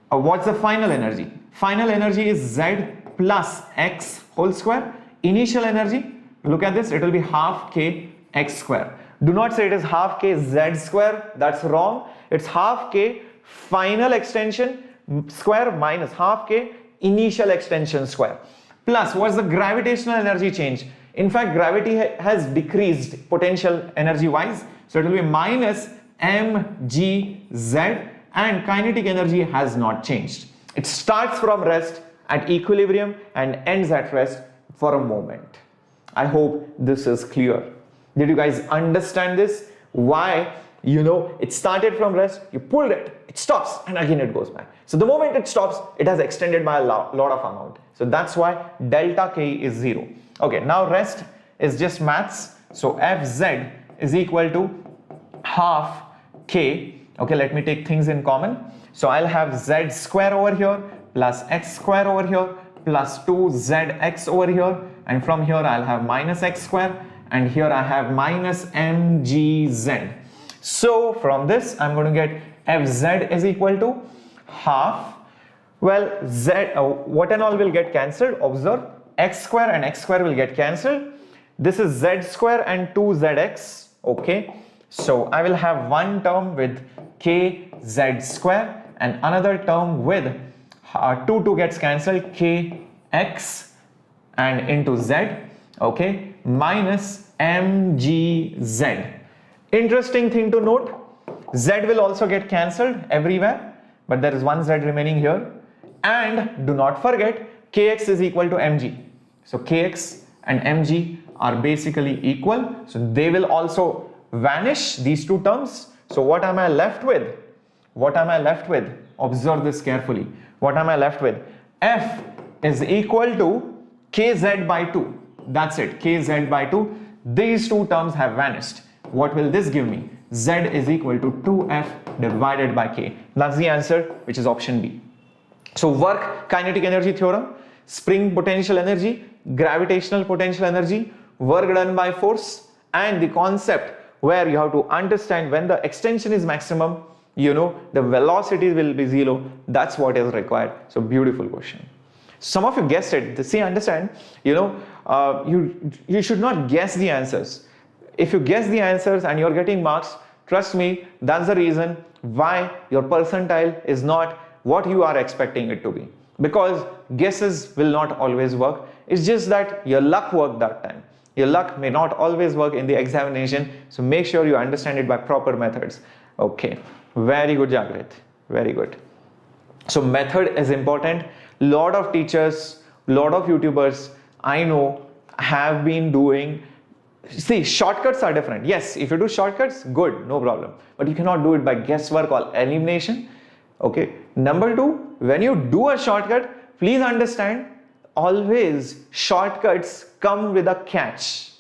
What's the final energy? Final energy is Z plus X whole square. Initial energy, look at this, it will be half K X square. Do not say it is half K Z square, that's wrong. It's half K final extension square minus half K initial extension square. Plus, what's the gravitational energy change? In fact, gravity has decreased potential energy wise. So it will be minus mgz, and kinetic energy has not changed. It starts from rest at equilibrium and ends at rest for a moment. I hope this is clear. Did you guys understand this? Why? It started from rest, you pulled it, it stops, and again it goes back. So the moment it stops, it has extended by a lot of amount. So that's why delta K is 0. Okay, now rest is just maths. So Fz is equal to half K. Okay, let me take things in common. So I'll have Z square over here plus X square over here plus 2ZX over here, and from here I'll have minus X square, and here I have minus mgz. So from this I'm going to get Fz is equal to half, well, Z, what and all will get cancelled? Observe, X square and X square will get cancelled. This is Z square and 2ZX. Okay, so I will have one term with KZ square and another term with 2 gets cancelled, KX and into Z, okay, minus mgz. Interesting thing to note, Z will also get cancelled everywhere, but there is one Z remaining here. And do not forget, Kx is equal to mg. So Kx and mg are basically equal. So they will also vanish, these two terms. So what am I left with? What am I left with? Observe this carefully. What am I left with? F is equal to kz by 2. That's it, kz by 2. These two terms have vanished. What will this give me? Z is equal to 2F divided by K. That's the answer, which is option B. So work kinetic energy theorem, spring potential energy, gravitational potential energy, work done by force, and the concept where you have to understand when the extension is maximum, the velocity will be 0. That's what is required. So beautiful question. Some of you guessed it. See, understand, you should not guess the answers. If you guess the answers and you're getting marks, trust me, that's the reason why your percentile is not what you are expecting it to be. Because guesses will not always work. It's just that your luck worked that time. Your luck may not always work in the examination. So make sure you understand it by proper methods. Okay, very good, Jagrit. Very good. So method is important. Lot of teachers, lot of YouTubers I know have been doing. See, shortcuts are different. Yes, if you do shortcuts, good, no problem. But you cannot do it by guesswork or elimination. Okay. Number 2, when you do a shortcut, please understand, always shortcuts come with a catch.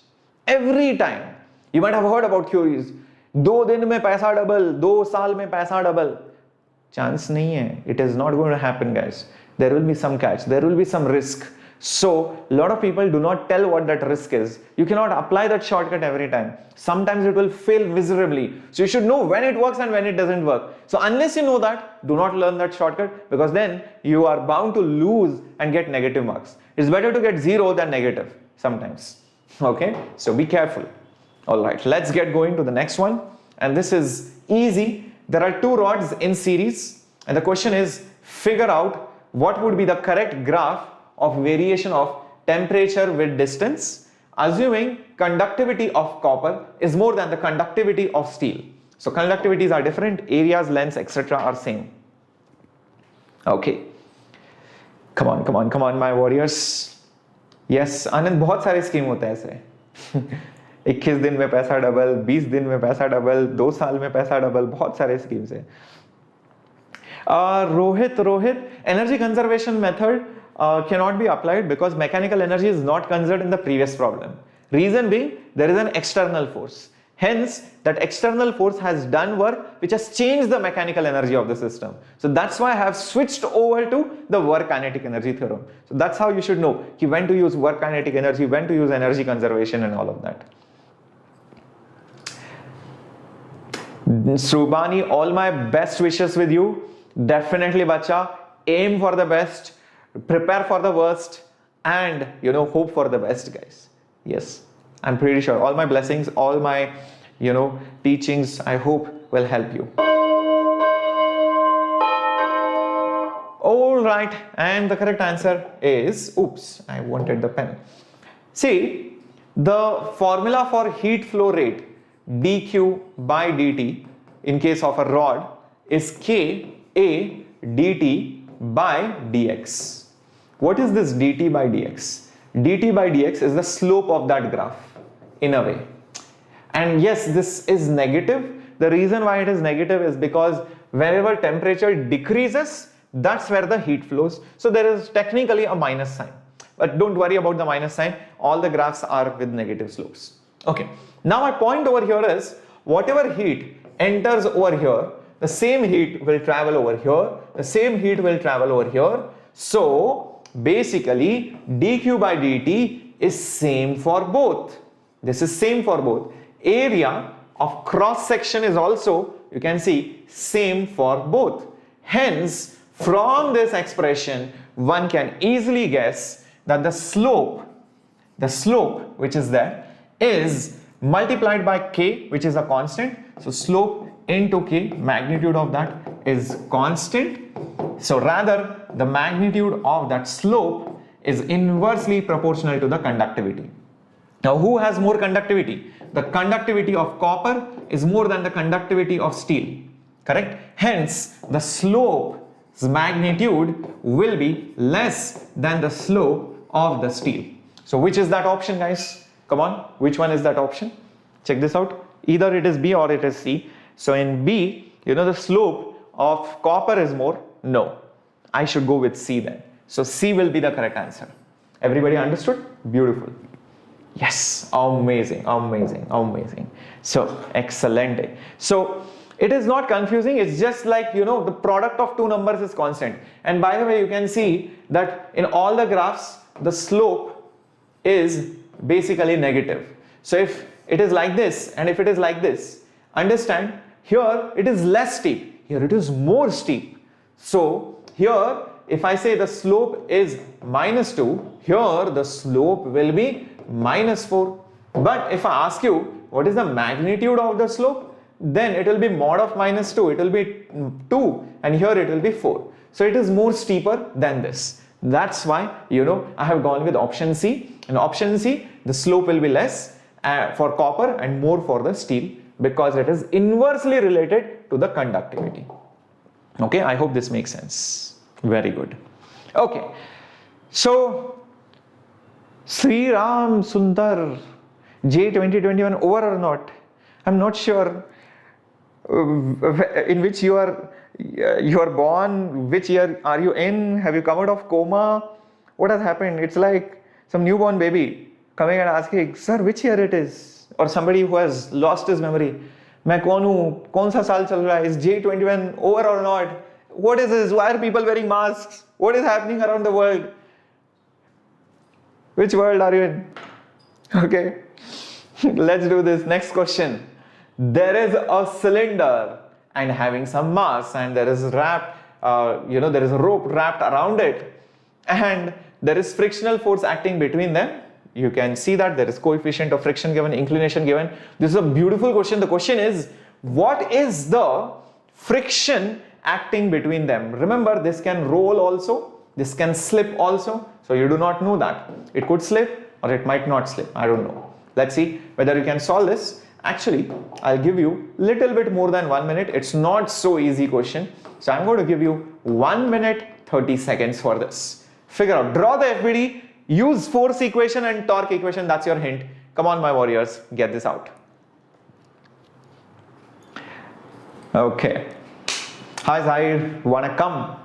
Every time. You might have heard about theories. 2 दिन में पैसा double, 2 साल में पैसा double. Chance नहीं है. It is not going to happen, guys. There will be some catch. There will be some risk. So, a lot of people do not tell what that risk is. You cannot apply that shortcut every time. Sometimes it will fail miserably. So, you should know when it works and when it doesn't work. So, unless you know that, do not learn that shortcut, because then you are bound to lose and get negative marks. It's better to get 0 than negative sometimes. Okay? So, be careful. Alright, let's get going to the next one. And this is easy. There are 2 rods in series. And the question is, figure out what would be the correct graph of variation of temperature with distance, assuming conductivity of copper is more than the conductivity of steel. So conductivities are different, areas, lengths, etc. are same. Okay. Come on, my warriors. Yes, आनंद बहुत सारे scheme होते हैं ऐसे. 21 दिन में पैसा double, 20 दिन में पैसा डबल, 2 साल में पैसा डबल, बहुत सारे स्कीम्स हैं. Rohit, energy conservation method cannot be applied because mechanical energy is not conserved in the previous problem. Reason being, there is an external force. Hence, that external force has done work which has changed the mechanical energy of the system. So that's why I have switched over to the work kinetic energy theorem. So that's how you should know when to use work kinetic energy, when to use energy conservation and all of that. Subhani, all my best wishes with you. Definitely bacha, aim for the best, prepare for the worst, and hope for the best, guys. Yes, I'm pretty sure all my blessings, all my teachings, I hope will help you. All right, and the correct answer is, oops, I wanted the pen. See, the formula for heat flow rate dq by dt in case of a rod is Ka dt by dx. What is this dt by dx? Dt by dx is the slope of that graph in a way. And yes, this is negative. The reason why it is negative is because wherever temperature decreases, that's where the heat flows. So there is technically a minus sign. But don't worry about the minus sign. All the graphs are with negative slopes. Okay. Now my point over here is whatever heat enters over here, the same heat will travel over here. The same heat will travel over here. So basically dq by dt is same for both. This is same for both. Area of cross section is also, you can see, same for both. Hence, from this expression, one can easily guess that the slope which is there is multiplied by k, which is a constant. So slope into k, magnitude of that is constant. So rather, the magnitude of that slope is inversely proportional to the conductivity. Now, who has more conductivity? The conductivity of copper is more than the conductivity of steel, correct? Hence, the slope's magnitude will be less than the slope of the steel. So, which is that option, guys? Come on, which one is that option? Check this out. Either it is B or it is C. So, in B, the slope of copper is more. No, I should go with C then. So, C will be the correct answer. Everybody understood? Beautiful. Yes, amazing, amazing, amazing. So, excellent. So, it is not confusing. It's just like, the product of two numbers is constant. And by the way, you can see that in all the graphs, the slope is basically negative. So, if it is like this and if it is like this, understand, here it is less steep. Here it is more steep. So, here if I say the slope is -2, here the slope will be -4. But if I ask you what is the magnitude of the slope, then it will be mod of -2, it will be 2, and here it will be 4. So it is more steeper than this. That's why I have gone with option C. In option C, the slope will be less for copper and more for the steel, because it is inversely related to the conductivity. Okay, I hope this makes sense. Very good. Okay, so Sri Ram Sundar, JEE 2021 over or not? I'm not sure in which you are born, which year are you in, have you come out of coma, what has happened? It's like some newborn baby coming and asking, sir, which year it is? Or somebody who has lost his memory. मैं कौन हूँ, कौन सा साल चल रहा है, is JEE 21 over or not? What is this? Why are people wearing masks? What is happening around the world? Which world are you in? Okay, let's do this. Next question. There is a cylinder and having some mass, and there is wrapped, there is a rope wrapped around it, and there is frictional force acting between them. You can see that there is coefficient of friction given, inclination given. This is a beautiful question. The question is, what is the friction acting between them? Remember, this can roll also, this can slip also. So you do not know that. It could slip or it might not slip. I don't know. Let's see whether you can solve this. Actually, I'll give you little bit more than 1 minute. It's not so easy question. So I'm going to give you 1 minute 30 seconds for this. Figure out, draw the FBD, use force equation and torque equation. That's your hint. Come on, my warriors, get this out. Okay. Hi Zahir, Vanakkam.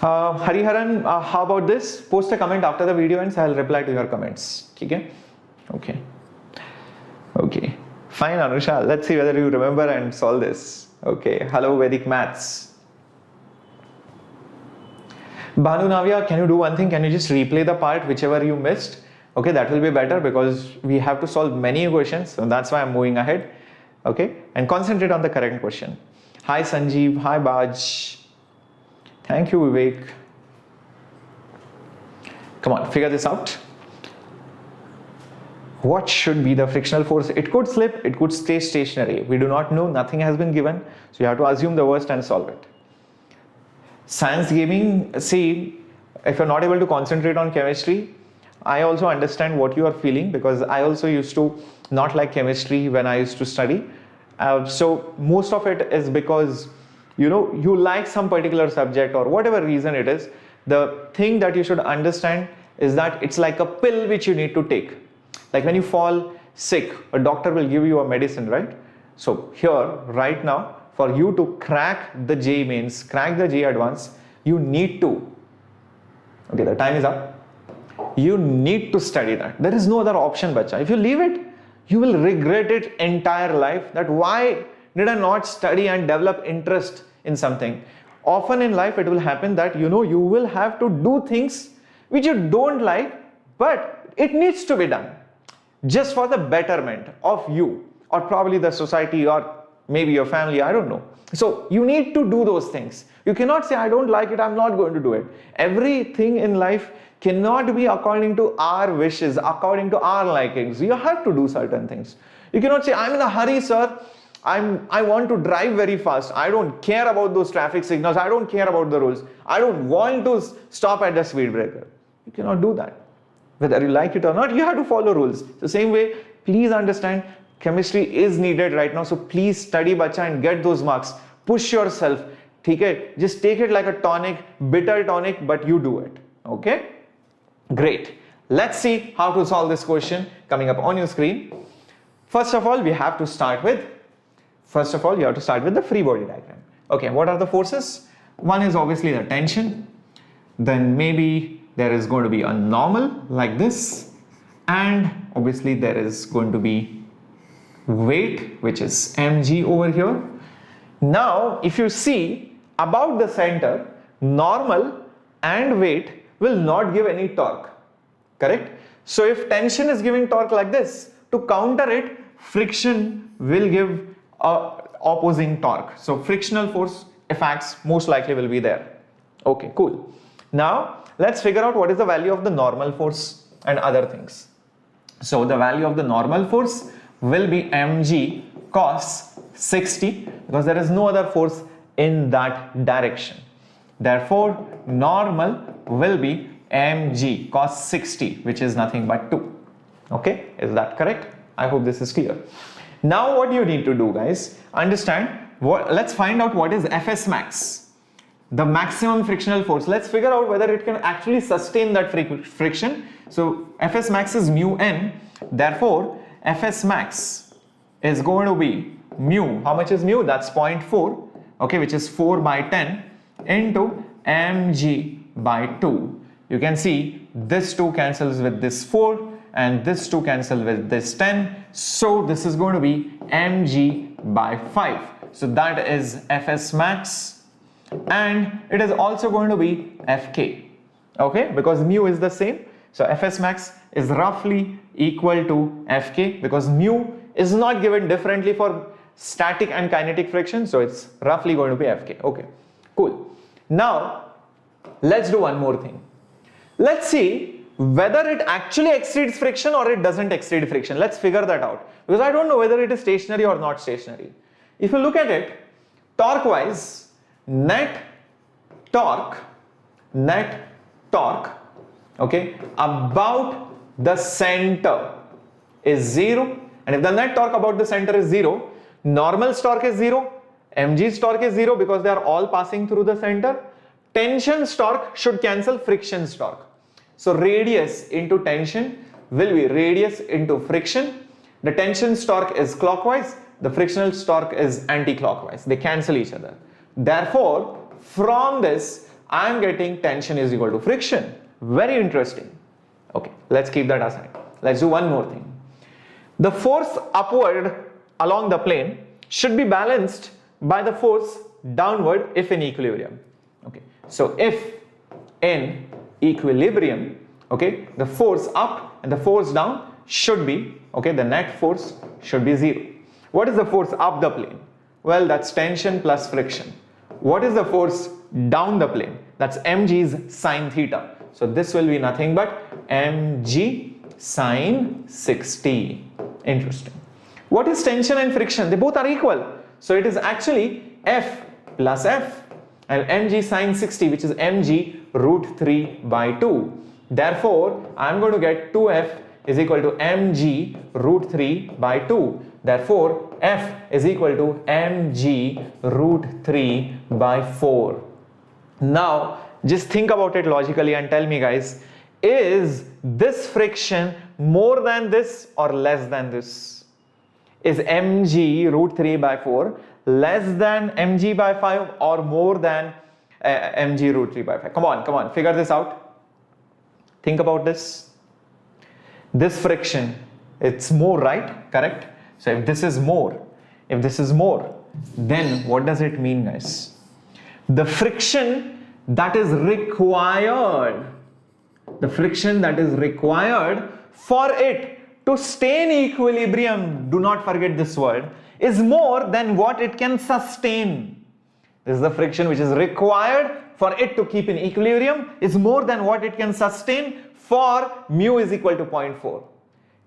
Hariharan, how about this? Post a comment after the video ends. I'll reply to your comments. Okay? Okay. Okay, fine Anusha, let's see whether you remember and solve this. Okay, hello Vedic Maths. Bhanu Navya, can you do one thing? Can you just replay the part whichever you missed? Okay, that will be better because we have to solve many questions, so that's why I'm moving ahead. Okay, and concentrate on the correct question. Hi Sanjeev, hi Baj. Thank you Vivek. Come on, figure this out. What should be the frictional force? It could slip, it could stay stationary. We do not know, nothing has been given. So you have to assume the worst and solve it. Science gaming, see, if you're not able to concentrate on chemistry, I also understand what you are feeling because I also used to not like chemistry when I used to study. So most of it is because, you know, you like some particular subject or whatever reason it is. The thing that you should understand is that it's like a pill which you need to take. Like when you fall sick, a doctor will give you a medicine, right? So here, right now, for you to crack the JEE Mains, crack the JEE Advanced, you need to, okay, the time is up. You need to study that. There is no other option, bacha. If you leave it, you will regret it entire life. That why did I not study and develop interest in something? Often in life, it will happen that, you know, you will have to do things which you don't like, but it needs to be done. Just for the betterment of you or probably the society or maybe your family, I don't know. So you need to do those things. You cannot say, I don't like it, I'm not going to do it. Everything in life cannot be according to our wishes, according to our likings. You have to do certain things. You cannot say, I'm in a hurry, sir. I want to drive very fast. I don't care about those traffic signals. I don't care about the rules. I don't want to stop at the speed breaker. You cannot do that. Whether you like it or not, you have to follow rules. The same way, please understand, chemistry is needed right now. So please study, bacha, and get those marks. Push yourself. Okay? Just take it like a tonic, bitter tonic, but you do it. Okay? Great. Let's see how to solve this question coming up on your screen. First of all, you have to start with the free body diagram. Okay, what are the forces? One is obviously the tension. Then maybe there is going to be a normal like this, and obviously there is going to be weight, which is mg over here. Now if you see about the center, normal and weight will not give any torque, correct? So if tension is giving torque like this, to counter it, friction will give a opposing torque. So frictional force effects most likely will be there. Okay, cool. Now let's figure out what is the value of the normal force and other things. So the value of the normal force will be mg cos 60 because there is no other force in that direction. Therefore, normal will be mg cos 60, which is nothing but 2. Okay, is that correct? I hope this is clear. Now what you need to do, guys, understand, let's find out what is Fs max. The maximum frictional force. Let's figure out whether it can actually sustain that friction. So Fs max is mu n. Therefore, Fs max is going to be mu. How much is mu? That's 0.4. Okay, which is 4 by 10 into mg by 2. You can see this 2 cancels with this 4 and this 2 cancel with this 10. So this is going to be mg by 5. So that is Fs max. And it is also going to be Fk, okay, because mu is the same. So Fs max is roughly equal to Fk because mu is not given differently for static and kinetic friction, so it's roughly going to be Fk. Okay, cool. Now let's do one more thing. Let's see whether it actually exceeds friction or it doesn't exceed friction. Let's figure that out because I don't know whether it is stationary or not stationary. If you look at it torque wise, net torque, okay, about the center is 0, and if the net torque about the center is 0, normal torque is 0, mg's torque is 0 because they are all passing through the center. Tension torque should cancel friction's torque. So radius into tension will be radius into friction. The tension torque is clockwise, the frictional torque is anti-clockwise. They cancel each other. Therefore, from this, I am getting tension is equal to friction. Very interesting. Okay, let's keep that aside. Let's do one more thing. the force upward along the plane should be balanced by the force downward if in equilibrium. Okay, so if in equilibrium, okay, the force up and the force down should be, okay, the net force should be 0. What is the force up the plane? Well, that's tension plus friction. What is the force down the plane? That's mg's sine theta. So this will be nothing but mg sine 60. Interesting. What is tension and friction? They both are equal. So it is actually F plus F and mg sine 60, which is mg root 3 by 2. Therefore, I am going to get 2F is equal to mg root 3 by 2. Therefore, F is equal to mg root 3 by 4. Now, just think about it logically and tell me, guys, is this friction more than this or less than this? Is mg root 3 by 4 less than mg by 5 or more than mg root 3 by 5? Come on, figure this out. Think about this. This friction, it's more, right? Correct? So if this is more, then what does it mean, guys? The friction that is required, for it to stay in equilibrium, do not forget this word, is more than what it can sustain. This is the friction which is required for it to keep in equilibrium, is more than what it can sustain for mu is equal to 0.4.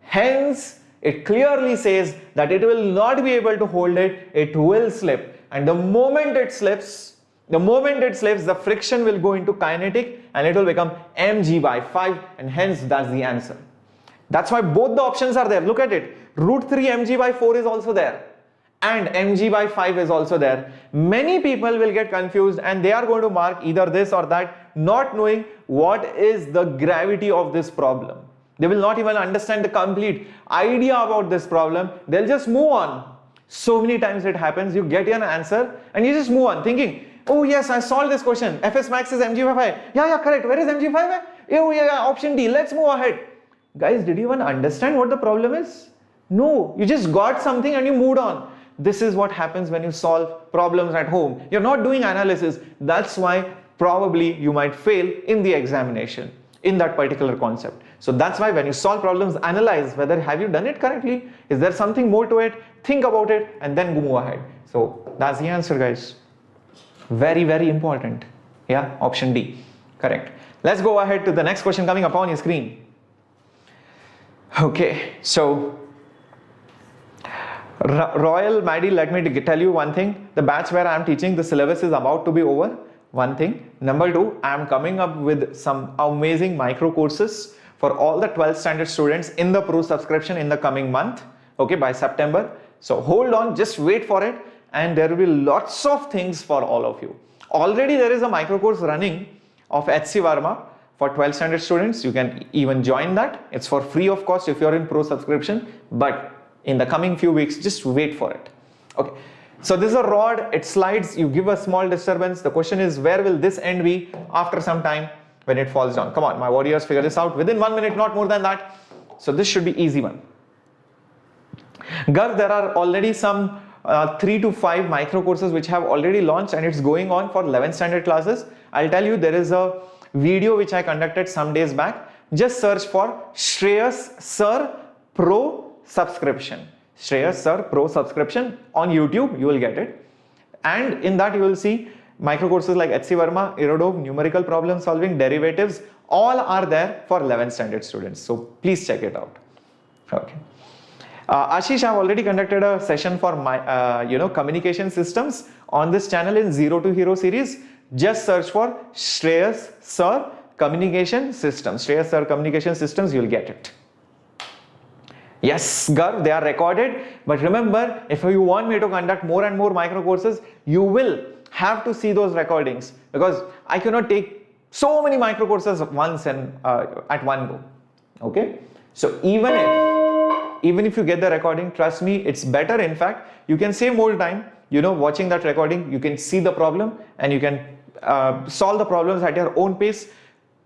Hence, it clearly says that it will not be able to hold it, it will slip. And the moment it slips, the friction will go into kinetic and it will become mg by 5, and hence that's the answer. That's why both the options are there. Look at it. Root 3 mg by 4 is also there and mg by 5 is also there. Many people will get confused and they are going to mark either this or that, not knowing what is the gravity of this problem. They will not even understand the complete idea about this problem. They'll just move on. So many times it happens, you get an answer and you just move on thinking, oh yes, I solved this question. Fs max is mg by 5. Yeah, correct. Where is mg 5? Oh yeah, option D. Let's move ahead. Guys, did you even understand what the problem is? No, you just got something and you moved on. This is what happens when you solve problems at home. You're not doing analysis. That's why probably you might fail in the examination in that particular concept. So that's why when you solve problems, analyze whether have you done it correctly, is there something more to it, think about it and then move ahead. So that's the answer, guys. Very, very important. Yeah, option D, correct. Let's go ahead to the next question coming up on your screen. Okay, so Royal Maddie, let me tell you one thing. The batch where I am teaching, the syllabus is about to be over. One thing. Number two, I am coming up with some amazing micro courses for all the 12th standard students in the pro subscription in the coming month. Okay, by September. So hold on, just wait for it, and there will be lots of things for all of you. Already there is a micro course running of 𝐏𝐶 Verma for 12th standard students. You can even join that. It's for free of cost if you're in pro subscription, but in the coming few weeks, just wait for it. Okay. So this is a rod, it slides, you give a small disturbance. The question is, where will this end be after some time when it falls down? Come on, my warriors, figure this out within 1 minute, not more than that. So this should be easy one. Garv, there are already some 3 to 5 micro courses which have already launched and it's going on for 11th standard classes. I'll tell you, there is a video which I conducted some days back. Just search for Shreyas Sir Pro Subscription. Shreyas Sir Pro Subscription on YouTube, you will get it. And in that you will see micro courses like 𝐏𝐶 Verma, Irodov, numerical problem solving, derivatives, all are there for 11th standard students. So please check it out. Okay. Ashish, I have already conducted a session for my communication systems on this channel in Zero to Hero series. Just search for Shreyas Sir Communication Systems. Shreyas Sir Communication Systems, you will get it. Yes, Garv, they are recorded. But remember, if you want me to conduct more and more micro courses, you will have to see those recordings, because I cannot take so many micro courses once and at one go. Okay. So even if you get the recording, trust me, it's better. In fact, you can save more time, watching that recording. You can see the problem and you can solve the problems at your own pace.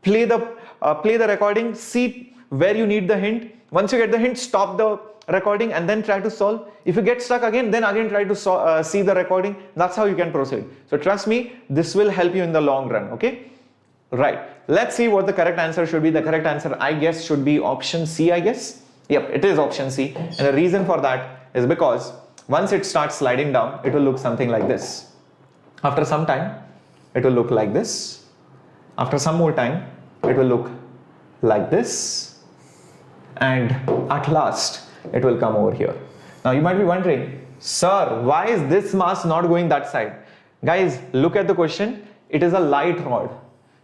Play the recording, see where you need the hint, Once you get the hint, stop the recording and then try to solve. If you get stuck again, then again try to see the recording. That's how you can proceed. So trust me, this will help you in the long run, okay? Right, let's see what the correct answer should be. The correct answer, I guess, should be option C, I guess. Yep, it is option C. And the reason for that is because once it starts sliding down, it will look something like this. After some time, it will look like this. After some more time, it will look like this. And at last, it will come over here. Now you might be wondering, sir, why is this mass not going that side? Guys, look at the question. It is a light rod.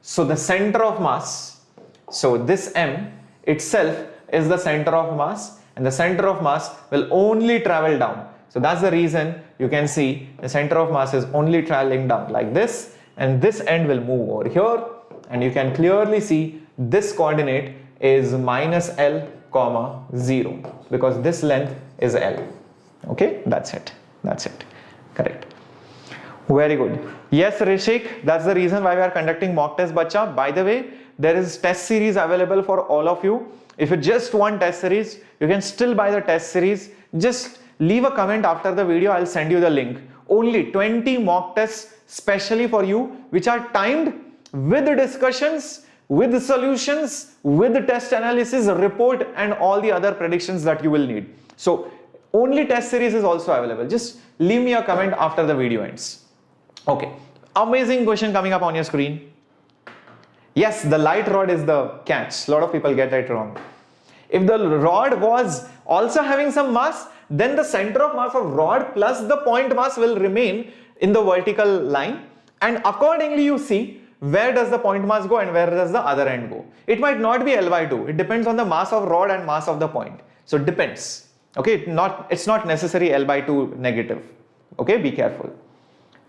So the center of mass, so this M itself is the center of mass, and the center of mass will only travel down. So that's the reason you can see the center of mass is only traveling down like this, and this end will move over here, and you can clearly see this coordinate is -L, 0, because this length is L. Okay, that's it. That's it. Correct. Very good. Yes, Rishik, that's the reason why we are conducting mock test, bacha. By the way, there is test series available for all of you. If you just want test series, you can still buy the test series. Just leave a comment after the video. I'll send you the link. Only 20 mock tests specially for you, which are timed with discussions, with solutions, with test analysis, report, and all the other predictions that you will need. So only test series is also available. Just leave me a comment after the video ends. Okay, amazing question coming up on your screen. Yes, the light rod is the catch. A lot of people get it wrong. If the rod was also having some mass, then the center of mass of rod plus the point mass will remain in the vertical line, and accordingly you see where does the point mass go and where does the other end go. It might not be L/2. It depends on the mass of rod and mass of the point. So it depends. Okay, it's not necessary L/2 negative. Okay, be careful.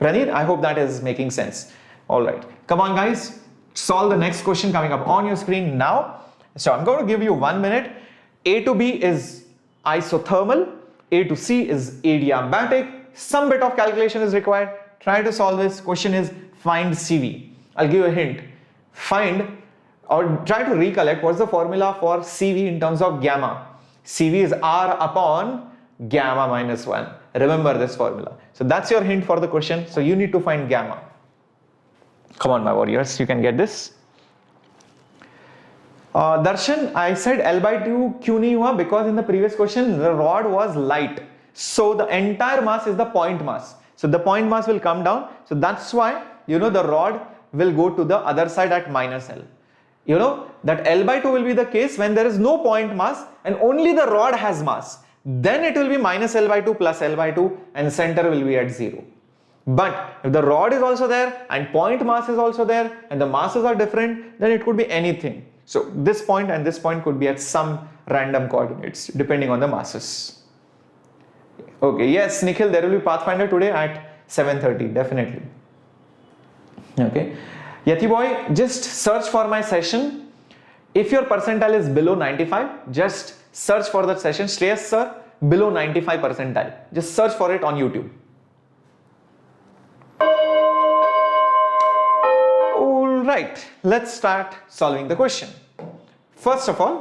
Praneet, I hope that is making sense. All right, come on guys, solve the next question coming up on your screen now. So I'm going to give you 1 minute. A to B is isothermal, A to C is adiabatic. Some bit of calculation is required. Try to solve this. Question is find CV. I'll give you a hint. Find or try to recollect what's the formula for CV in terms of gamma. CV is R upon gamma minus 1. Remember this formula. So that's your hint for the question. So you need to find gamma. Come on, my warriors, you can get this. Darshan, I said L/2 𝐬𝐤 because in the previous question the rod was light. So the entire mass is the point mass. So the point mass will come down. So that's why, you know, the rod will go to the other side at -L. You know that L/2 will be the case when there is no point mass and only the rod has mass. Then it will be -L/2 plus L/2 and center will be at 0. But if the rod is also there and point mass is also there and the masses are different, then it could be anything. So this point and this point could be at some random coordinates depending on the masses. Okay, yes, Nikhil, there will be Pathfinder today at 7:30, definitely. Okay, Yati boy, just search for my session. If your percentile is below 95, just search for that session. Shreyas Sir, below 95 percentile. Just search for it on YouTube. Alright, let's start solving the question. First of all,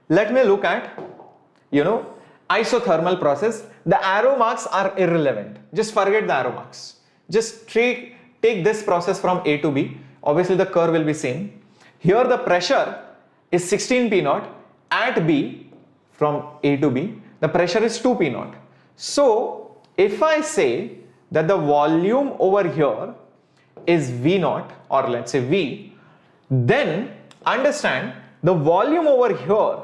let me look at, you know, isothermal process. The arrow marks are irrelevant. Just forget the arrow marks. Just take this process from A to B. Obviously the curve will be same. Here the pressure is 16 P0. At B, from A to B, the pressure is 2 P0. So if I say that the volume over here is V0, or let's say V, then understand the volume over here,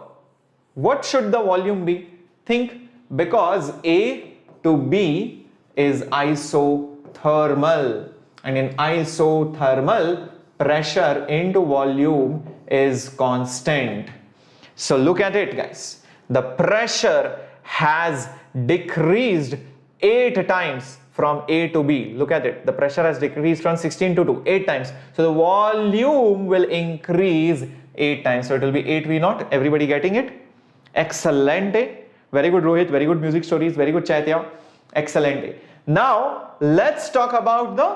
what should the volume be? Think, because A to B is isothermal, and in isothermal, pressure into volume is constant. So look at it, guys. The pressure has decreased 8 times from A to B. Look at it. The pressure has decreased from 16 to 2, 8 times. So the volume will increase 8 times. So it will be 8 V0. Everybody getting it? Excellent. Very good, Rohit. Very good music stories. Very good, Chaitya. Excellent. Now let's talk about the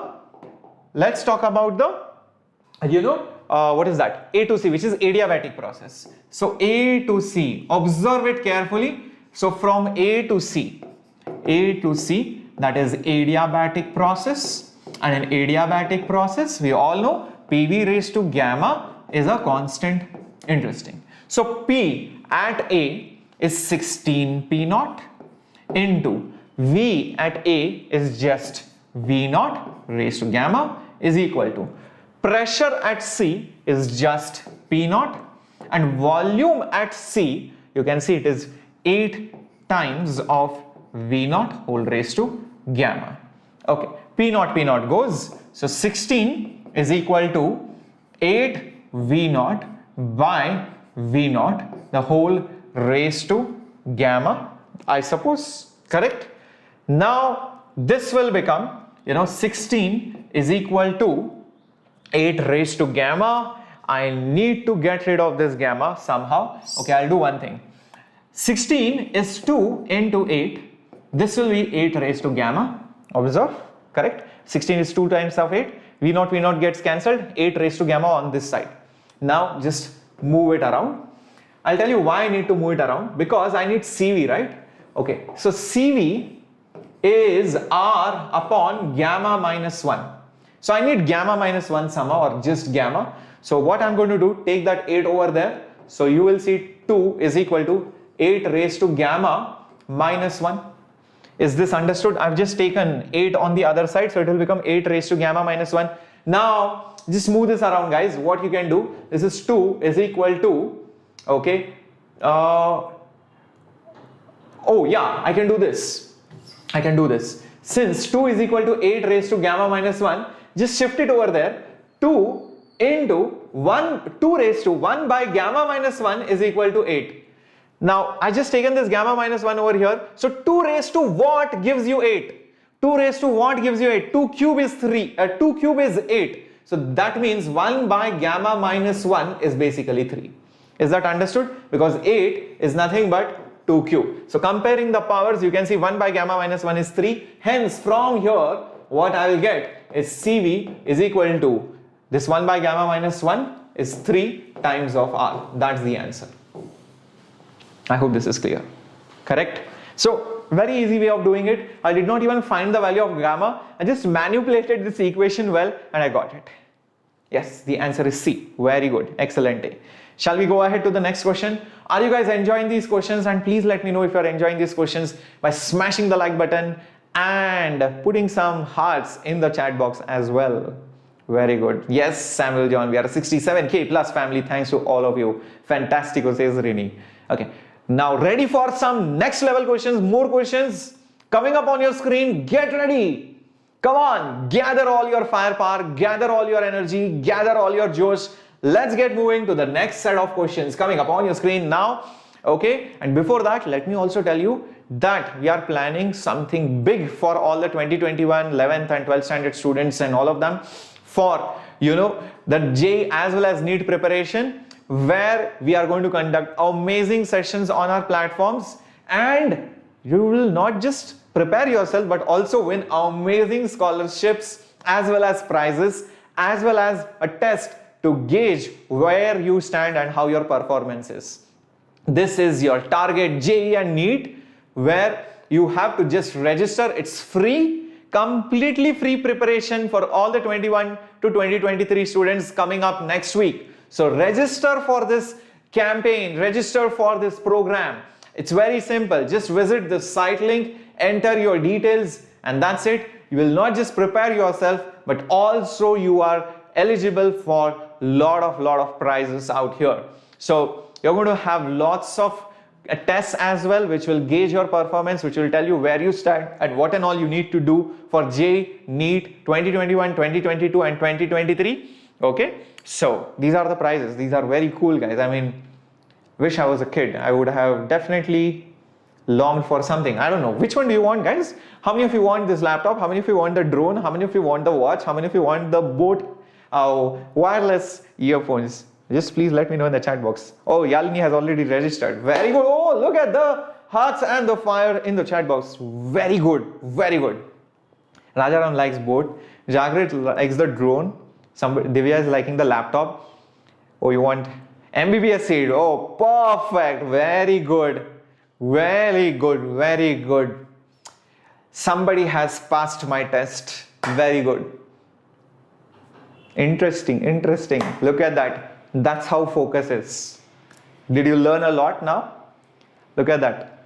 what is that? A to C, which is adiabatic process. So A to C, observe it carefully. So from A to C, that is adiabatic process, and in adiabatic process, we all know PV raised to gamma is a constant. Interesting. So P at A is 16 P naught into V at A is just V naught raised to gamma is equal to pressure at C is just P naught, and volume at C, you can see it is 8 times of V naught whole raised to gamma. Okay, P naught goes, so 16 is equal to 8 V naught by V naught the whole raised to gamma, I suppose, correct? Now this will become, 16 is equal to 8 raised to gamma. I need to get rid of this gamma somehow. Okay, I'll do one thing. 16 is 2 into 8. This will be 8 raised to gamma. Observe, correct? 16 is 2 times of 8. V naught gets cancelled. 8 raised to gamma on this side. Now just move it around. I'll tell you why I need to move it around. Because I need CV, right? Okay, so CV is R upon gamma minus 1. So I need gamma minus 1 somehow, or just gamma. So what I'm going to do, take that 8 over there. So you will see 2 is equal to 8 raised to gamma minus 1. Is this understood? I've just taken 8 on the other side, so it will become 8 raised to gamma minus 1. Now just move this around, guys. What you can do, this is 2 is equal to, okay, oh yeah, I can do this. Since 2 is equal to 8 raised to gamma minus 1, just shift it over there. 2 into 1, 2 raised to 1 by gamma minus 1 is equal to 8. Now I just taken this gamma minus 1 over here. So 2 raised to what gives you 8? 2 raised to what gives you 8? 2 cube is 3. 2 cube is 8. So that means 1 by gamma minus 1 is basically 3. Is that understood? Because 8 is nothing but 2 cube. So comparing the powers, you can see 1 by gamma minus 1 is 3. Hence from here, what I will get is CV is equal to this 1 by gamma minus 1 is 3 times of R. That's the answer. I hope this is clear. Correct? So very easy way of doing it. I did not even find the value of gamma. I just manipulated this equation well and I got it. Yes, the answer is C. Very good. Excellent. Shall we go ahead to the next question? Are you guys enjoying these questions? And please let me know if you are enjoying these questions by smashing the like button and putting some hearts in the chat box as well. Very good. Yes, Samuel John, we are a 67K plus family. Thanks to all of you. Fantastico, says Rini. Okay. Now ready for some next level questions, more questions coming up on your screen. Get ready. Come on, gather all your firepower, gather all your energy, gather all your josh. Let's get moving to the next set of questions coming up on your screen now. Okay, and before that, let me also tell you that we are planning something big for all the 2021 11th and 12th standard students and all of them for, the JEE as well as NEET preparation, where we are going to conduct amazing sessions on our platforms, and you will not just prepare yourself but also win amazing scholarships as well as prizes as well as a test to gauge where you stand and how your performance is. This is your target JEE and NEET, where you have to just register. It's free, completely free preparation for all the 21 to 2023 students coming up next week. So register for this campaign, register for this program. It's very simple. Just visit the site link, enter your details, and that's it. You will not just prepare yourself, but also you are eligible for lot of prizes out here. So you're going to have lots of tests as well, which will gauge your performance, which will tell you where you stand and what and all you need to do for JEE, NEET 2021, 2022 and 2023. Okay, so these are the prizes. These are very cool, guys. I mean, wish I was a kid. I would have definitely longed for something. I don't know. Which one do you want, guys? How many of you want this laptop? How many of you want the drone? How many of you want the watch? How many of you want the boat? Wireless earphones? Just please let me know in the chat box. Oh, Yalini has already registered. Very good. Oh, look at the hearts and the fire in the chat box. Very good. Very good. Rajaram likes boat. Jagrit likes the drone. Somebody, Divya is liking the laptop. Oh, you want MBBS seat? Oh, perfect. Very good. Very good. Very good. Somebody has passed my test. Very good. Interesting. Interesting. Look at that. That's how focus is. Did you learn a lot now? Look at that.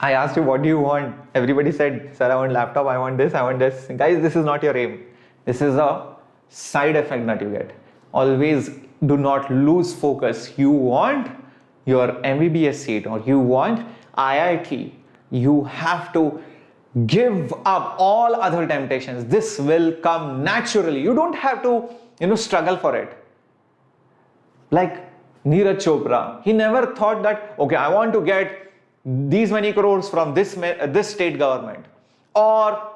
I asked you, what do you want? Everybody said, sir, I want laptop, I want this, I want this. Guys, this is not your aim. This is a side effect that you get. Always do not lose focus. You want your MBBS seat or you want IIT. You have to give up all other temptations. This will come naturally. You don't have to, struggle for it. Like Neeraj Chopra, he never thought that, okay, I want to get these many crores from this state government, or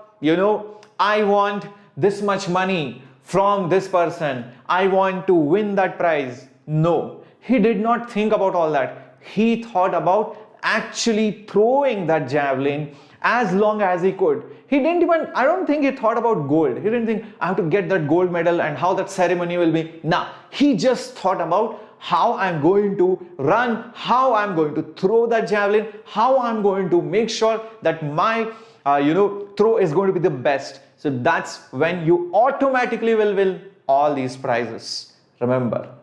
I want this much money from this person, I want to win that prize. No, he did not think about all that. He thought about actually throwing that javelin as long as he could. He didn't even, I don't think he thought about gold. He didn't think I have to get that gold medal and how that ceremony will be. Nah, he just thought about how I'm going to run, how I'm going to throw that javelin, how I'm going to make sure that my throw is going to be the best. So that's when you automatically will win all these prizes. Remember.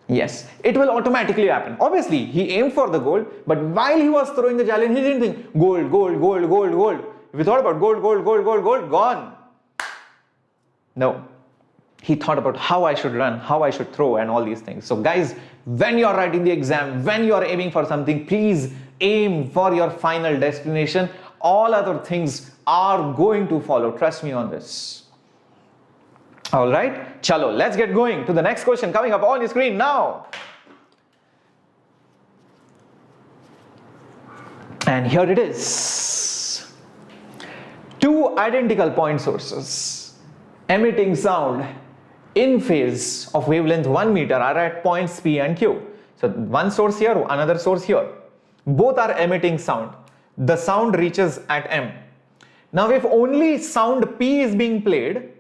Yes, it will automatically happen. Obviously, he aimed for the gold, but while he was throwing the javelin, he didn't think gold, gold, gold, gold, gold. If you thought about gold, gold, gold, gold, gold, gone. No. He thought about how I should run, how I should throw, and all these things. So guys, when you're writing the exam, when you're aiming for something, please aim for your final destination. All other things are going to follow. Trust me on this. Alright, chalo, let's get going to the next question coming up on your screen now. And here it is. Two identical point sources emitting sound in phase of wavelength 1 meter are at points P and Q. So one source here, another source here. Both are emitting sound. The sound reaches at M. Now if only sound P is being played,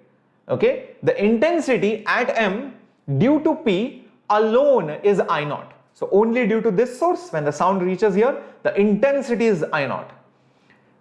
okay, the intensity at M due to P alone is I0. So only due to this source, when the sound reaches here, the intensity is I0.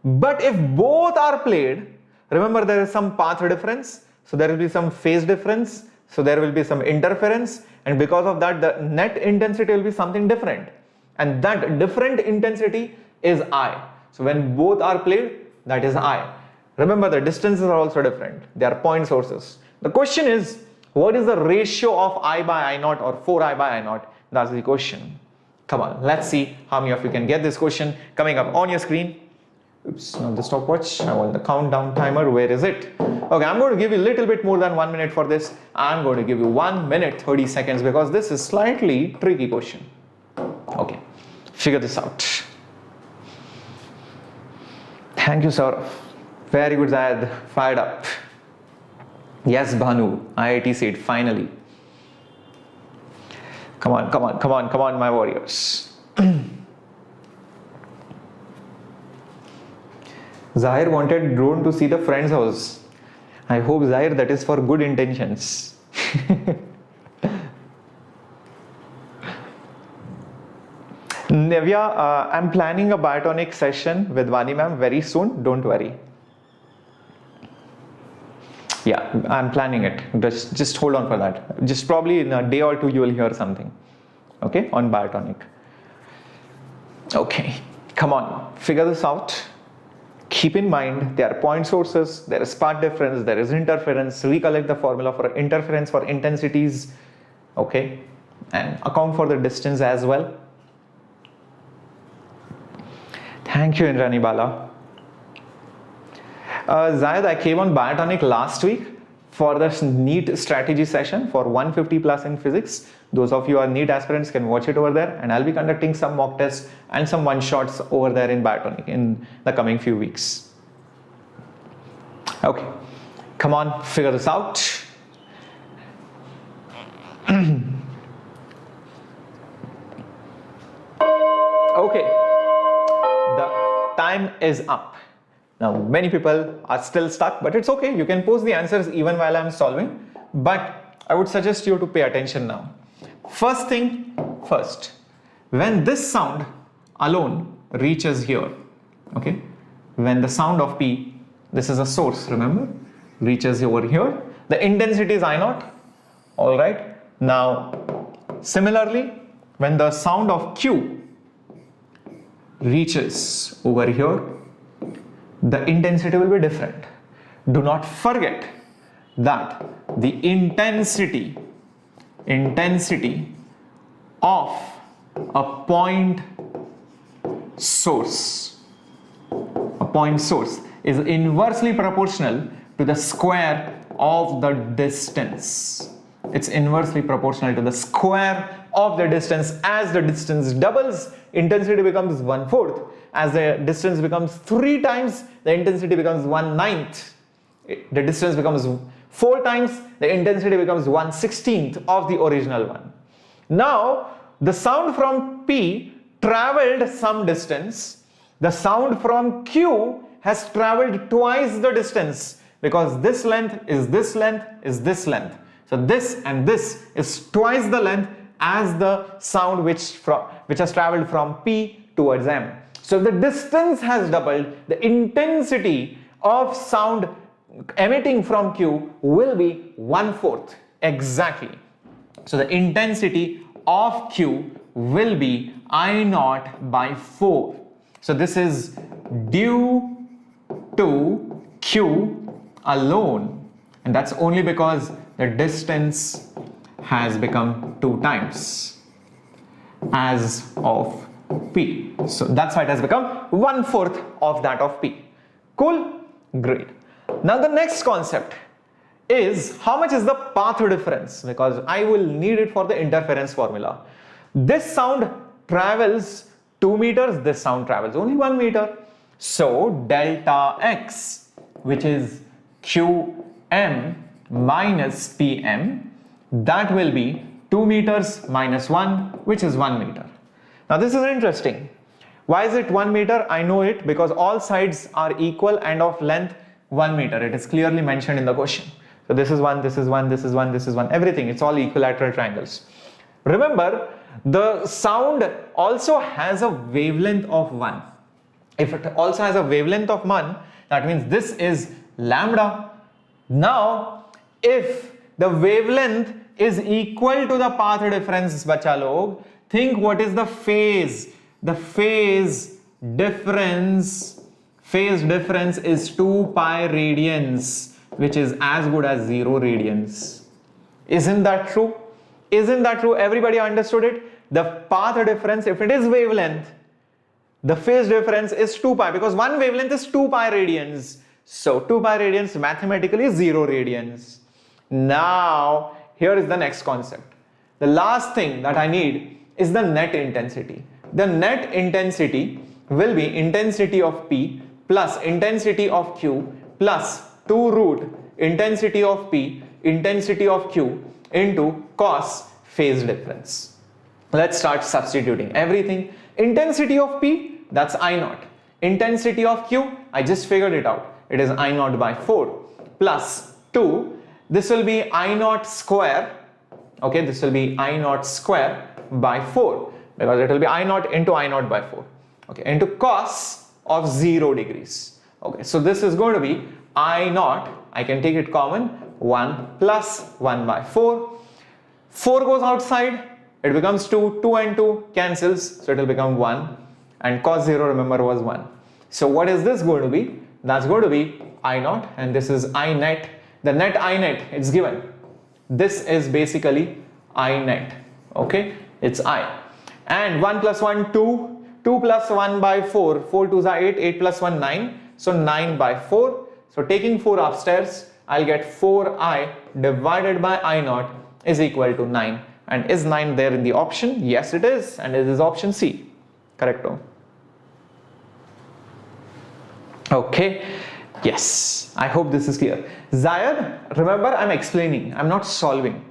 But if both are played, remember there is some path difference, so there will be some phase difference, so there will be some interference, and because of that the net intensity will be something different, and that different intensity is I. So when both are played, that is I. Remember the distances are also different, they are point sources. The question is, what is the ratio of I by I0 or 4I by I0? That's the question. Come on, let's see how many of you can get this question coming up on your screen. Oops, not the stopwatch, I want the countdown timer. Where is it? Okay, I'm going to give you a little bit more than 1 minute for this. I'm going to give you 1 minute 30 seconds because this is slightly tricky question. Okay, figure this out. Thank you, sir. Very good, Zayed. Fired up. Yes, Bhanu. IIT seat, finally. Come on, come on, come on, come on, my warriors. Zahir wanted drone to see the friend's house. I hope, Zahir, that is for good intentions. Nevya, I'm planning a biotonic session with Vani ma'am very soon. Don't worry. Yeah, I'm planning it. Just hold on for that. Just probably in a day or two you will hear something. Okay, on biotonic. Okay, come on, figure this out. Keep in mind there are point sources, there is path difference, there is interference. Recollect the formula for interference for intensities. Okay, and account for the distance as well. Thank you, Indrani Bala. Zayed, I came on biotonic last week for the NEET strategy session for 150 plus in physics. Those of you who are NEET aspirants can watch it over there, and I'll be conducting some mock tests and some one-shots over there in biotonic in the coming few weeks. Okay, come on, figure this out. Okay, the time is up. Now many people are still stuck, but it's okay, you can post the answers even while I'm solving. but I would suggest you to pay attention now. First thing first, when this sound alone reaches here, okay, when the sound of P, this is a source, remember, reaches over here, the intensity is I naught. All right. Now, similarly, when the sound of Q reaches over here, the intensity will be different. Do not forget that the intensity of a point source is inversely proportional to the square of the distance. It's inversely proportional to the square of the distance. As the distance doubles, intensity becomes 1/4. As the distance becomes 3 times, the intensity becomes 1/9. The distance becomes 4 times, the intensity becomes 1/16 of the original one. Now, the sound from P traveled some distance. The sound from Q has traveled twice the distance, because this length is this length is this length. So this and this is twice the length as the sound which has traveled from P towards M. So if the distance has doubled, the intensity of sound emitting from Q will be 1/4 exactly. So the intensity of Q will be I naught by 4. So this is due to Q alone, and that's only because the distance has become 2 times as of P. So that's why it has become 1/4 of that of P. Cool? Great. Now the next concept is how much is the path difference, because I will need it for the interference formula. This sound travels 2 meters, this sound travels only 1 meter. So delta x, which is Qm minus Pm, that will be 2 meters minus 1, which is 1 meter. Now this is interesting. Why is it 1 meter? I know it because all sides are equal and of length 1 meter. It is clearly mentioned in the question. So this is 1, this is 1, this is 1, this is 1, everything. It's all equilateral triangles. Remember, the sound also has a wavelength of 1. If it also has a wavelength of 1, that means this is lambda. Now, if the wavelength is equal to the path difference, bacha log, think what is the phase. The phase difference is 2 pi radians, which is as good as 0 radians. Isn't that true? Isn't that true? Everybody understood it? The path difference, if it is wavelength, the phase difference is 2 pi, because one wavelength is 2 pi radians. So 2 pi radians mathematically is 0 radians. Now, here is the next concept. The last thing that I need is the net intensity. The net intensity will be intensity of P plus intensity of Q plus 2 root intensity of P, intensity of Q into cos phase difference. Let's start substituting everything. Intensity of P, that's I naught. Intensity of Q, I just figured it out. It is I naught by 4 plus 2. This will be I naught square. Okay, this will be I naught square by 4, because it will be I naught into I naught by 4. Okay, into cos of 0 degrees. Okay, so this is going to be I naught, I can take it common, 1 plus 1 by 4. 4 goes outside, it becomes 2, 2 and 2 cancels, so it will become 1, and cos 0, remember, was 1. So what is this going to be? That's going to be I naught, and this is I net. The net I net, it's given. This is basically I net. Okay, it's I. And 1 plus 1, 2, 2 plus 1 by 4, 4 2s are 8, 8 plus 1, 9, so 9 by 4. So taking 4 upstairs, I'll get 4I divided by I naught is equal to 9. And is 9 there in the option? Yes, it is, and it is option C. Correcto. Okay, yes, I hope this is clear. Zayad, remember, I'm explaining, I'm not solving.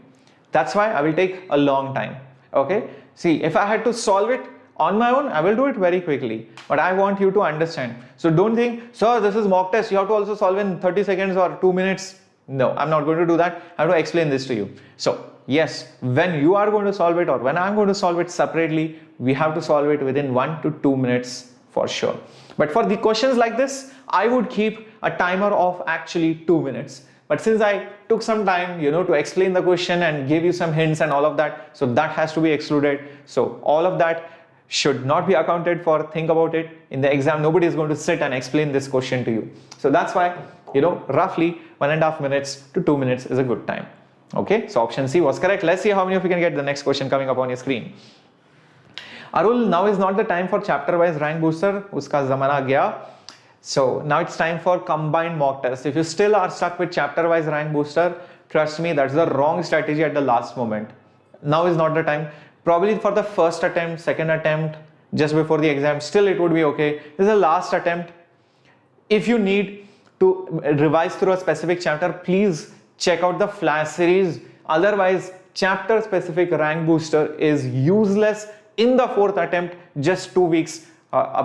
That's why I will take a long time. Okay, see, if I had to solve it on my own, I will do it very quickly, but I want you to understand. So don't think, sir, this is mock test, you have to also solve in 30 seconds or 2 minutes. No, I'm not going to do that. I have to explain this to you. So yes, when you are going to solve it or when I'm going to solve it separately, we have to solve it within 1 to 2 minutes for sure. But for the questions like this, I would keep a timer of actually 2 minutes. But since I took some time, to explain the question and give you some hints and all of that, so that has to be excluded. So all of that should not be accounted for. Think about it. In the exam, nobody is going to sit and explain this question to you. So that's why, roughly 1.5 minutes to 2 minutes is a good time. Okay, so option C was correct. Let's see how many of you can get the next question coming up on your screen. Arul, now is not the time for chapter wise rank booster. Uska zamana gaya. So now it's time for combined mock test. If you still are stuck with chapter wise rank booster, trust me, that's the wrong strategy at the last moment. Now is not the time. Probably for the first attempt, second attempt, just before the exam, still it would be okay. This is the last attempt. If you need to revise through a specific chapter, please check out the flash series. Otherwise, chapter specific rank booster is useless in the 4th attempt, just 2 weeks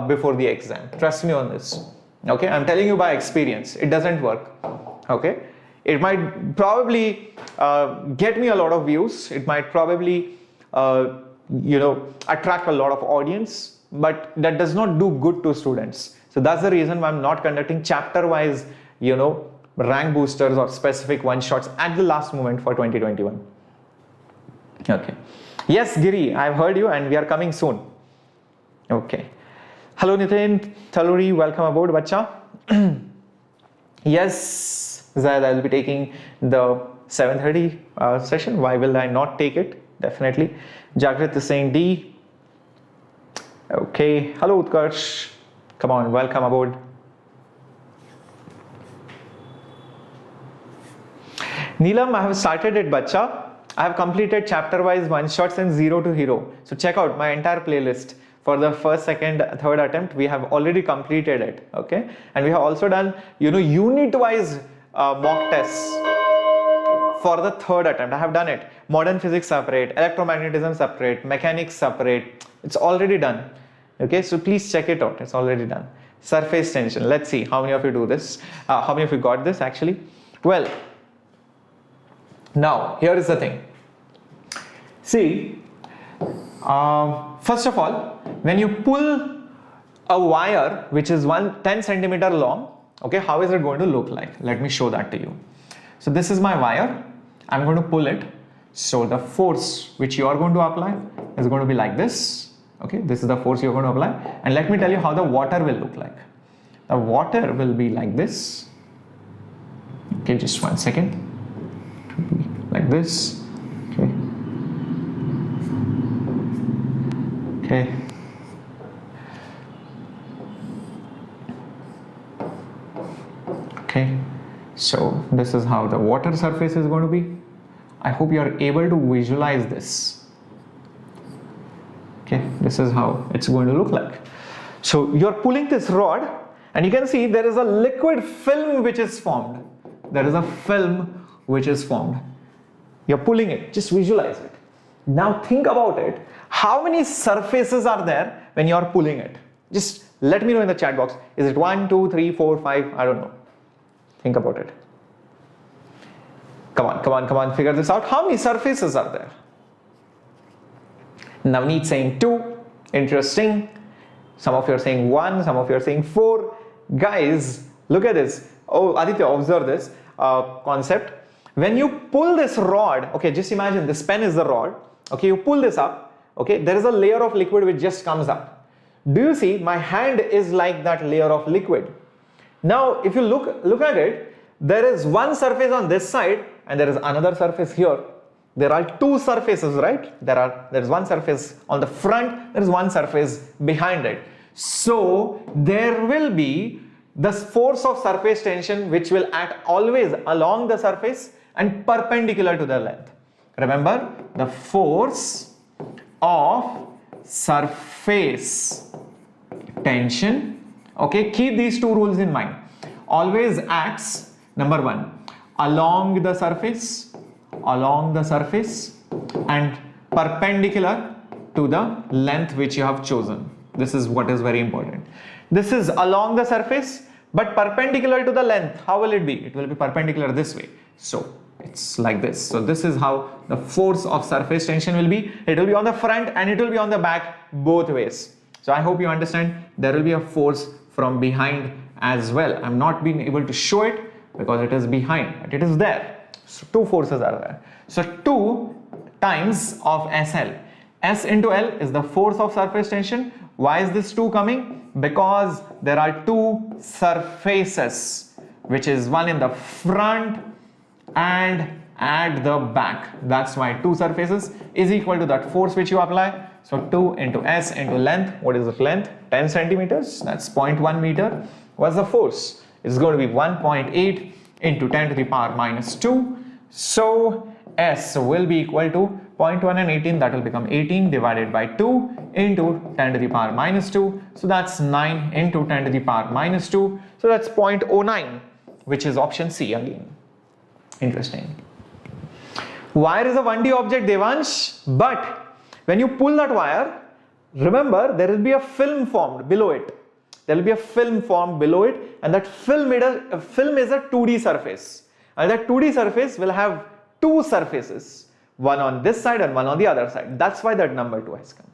before the exam. Trust me on this. Okay, I'm telling you by experience, it doesn't work. Okay, it might probably get me a lot of views. It might probably attract a lot of audience, but that does not do good to students. So that's the reason why I'm not conducting chapter wise, rank boosters or specific one shots at the last moment for 2021. Okay. Yes, Giri, I've heard you and we are coming soon. Okay. Hello, Nitin, Thaluri, welcome aboard, bacha. Yes, Zayed, I'll be taking the 7:30 session. Why will I not take it? Definitely. Jagrit is saying D. Okay. Hello, Utkarsh. Come on, welcome aboard. Neelam, I have started it, bacha. I have completed chapter wise one shots and zero to hero. So check out my entire playlist. For the first, second, third attempt, we have already completed it. Okay. And we have also done, unit wise mock tests for the third attempt. I have done it. Modern physics separate, electromagnetism separate, mechanics separate. It's already done. Okay. So please check it out. It's already done. Surface tension. Let's see how many of you do this. How many of you got this actually? Well, now here is the thing. See, first of all, when you pull a wire which is 10 centimeter long, okay, how is it going to look like? Let me show that to you. So this is my wire. I'm going to pull it. So the force which you are going to apply is going to be like this. Okay, this is the force you're going to apply. And let me tell you how the water will look like. The water will be like this. Okay, just 1 second. Like this. Okay. Okay. Okay. So this is how the water surface is going to be. I hope you are able to visualize this. Okay. This is how it's going to look like. So you're pulling this rod and you can see there is a liquid film which is formed. There is a film which is formed. You're pulling it. Just visualize it. Now think about it. How many surfaces are there when you are pulling it? Just let me know in the chat box. Is it 1, 2, 3, 4, 5? I don't know. Think about it. Come on. Figure this out. How many surfaces are there? Navneet saying 2. Interesting. Some of you are saying 1. Some of you are saying 4. Guys, look at this. Oh, Aditya, observe this concept. When you pull this rod, okay, just imagine this pen is the rod. Okay, you pull this up. Okay, there is a layer of liquid which just comes up. Do you see my hand is like that layer of liquid? Now, if you look at it, there is one surface on this side and there is another surface here. There are two surfaces, right? There is one surface on the front, there is one surface behind it. So there will be the force of surface tension which will act always along the surface and perpendicular to the length. Remember, the force of surface tension, okay, keep these two rules in mind. Always acts, number 1, along the surface and perpendicular to the length which you have chosen. This is what is very important. This is along the surface, but perpendicular to the length. How will it be? It will be perpendicular this way. So it's like this. So this is how the force of surface tension will be. It will be on the front and it will be on the back, both ways. So I hope you understand there will be a force from behind as well. I'm not being able to show it because it is behind, but it is there. So two forces are there. So 2 times of SL. S into L is the force of surface tension. Why is this 2 coming? Because there are 2 surfaces, which is one in the front and at the back. That's why 2 surfaces is equal to that force which you apply. So 2 into S into length. What is the length? 10 centimeters. That's 0.1 meter. What's the force? It's going to be 1.8 into 10 to the power minus 2. So S will be equal to 0.1 and 18. That will become 18 divided by 2 into 10 to the power minus 2. So that's 9 into 10 to the power minus 2. So that's 0.09, which is option C again. Interesting. Wire is a 1D object, Devansh, but when you pull that wire, remember there will be a film formed below it. There will be a film formed below it, and that film is a 2D surface. And that 2D surface will have 2 surfaces, one on this side and one on the other side. That's why that number 2 has come.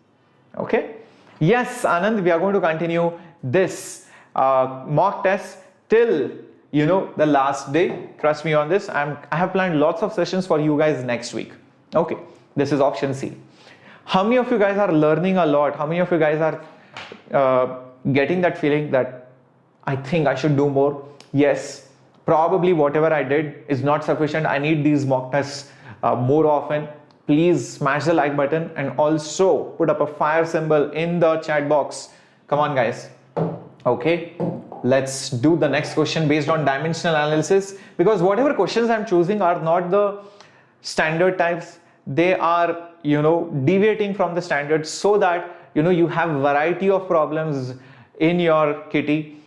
Okay? Yes, Anand, we are going to continue this mock test till the last day. Trust me on this. I have planned lots of sessions for you guys next week. Okay, this is option C. How many of you guys are learning a lot? How many of you guys are getting that feeling that I think I should do more? Yes, probably whatever I did is not sufficient. I need these mock tests more often. Please smash the like button and also put up a fire symbol in the chat box. Come on, guys. Okay, let's do the next question based on dimensional analysis, because whatever questions I'm choosing are not the standard types. They are deviating from the standard so that you have variety of problems in your kitty.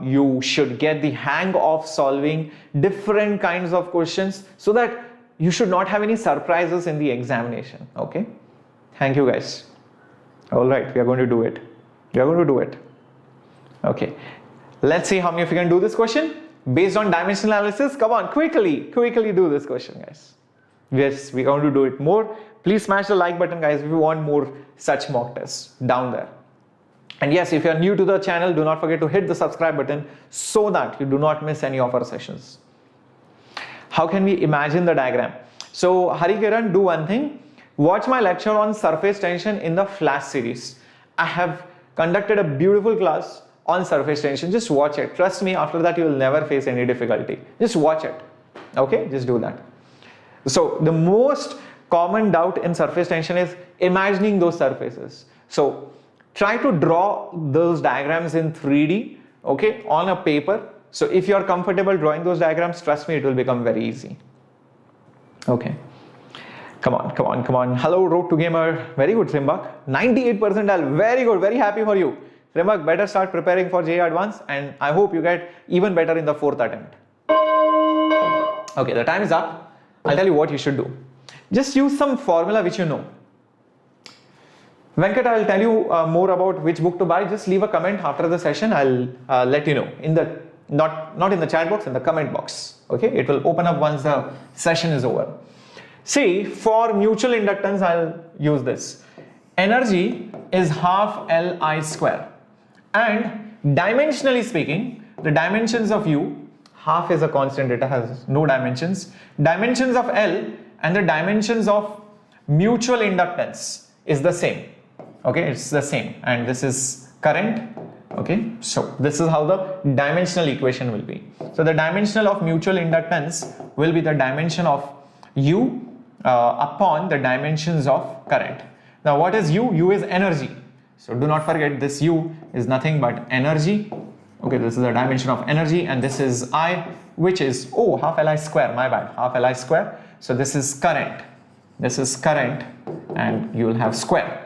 You should get the hang of solving different kinds of questions so that you should not have any surprises in the examination. Okay, thank you guys. All right, we are going to do it. Okay, let's see how many of you can do this question based on dimensional analysis. Come on, quickly do this question, guys. Yes, we're going to do it more. Please smash the like button, guys, if you want more such mock tests down there. And yes, if you are new to the channel, do not forget to hit the subscribe button so that you do not miss any of our sessions. How can we imagine the diagram? So Harikiran, do one thing. Watch my lecture on surface tension in the flash series. I have conducted a beautiful class on surface tension. Just watch it. Trust me, after that you will never face any difficulty. Just watch it. Okay, just do that. So the most common doubt in surface tension is imagining those surfaces. So try to draw those diagrams in 3D, okay, on a paper. So if you are comfortable drawing those diagrams, trust me, it will become very easy. Okay, come on. Hello, Road to Gamer. Very good, Simbak. 98 percentile. Very good. Very happy for you. Simbak, better start preparing for JEE Advanced, and I hope you get even better in the 4th attempt. Okay, the time is up. I'll tell you what you should do. Just use some formula which you know. Venkat, I'll tell you more about which book to buy. Just leave a comment after the session. I'll let you know in the not in the chat box, in the comment box. Okay, it will open up once the session is over. See, for mutual inductance, I'll use this. Energy is half Li square, and dimensionally speaking, the dimensions of U, half is a constant, it has no dimensions. Dimensions of L and the dimensions of mutual inductance is the same. Okay, it's the same, and this is current. Okay, so this is how the dimensional equation will be. So the dimensional of mutual inductance will be the dimension of U upon the dimensions of current. Now what is U? U is energy. So do not forget, this U is nothing but energy. Okay, this is the dimension of energy, and this is I, which is half Li square, my bad, half Li square. So this is current, and you will have square.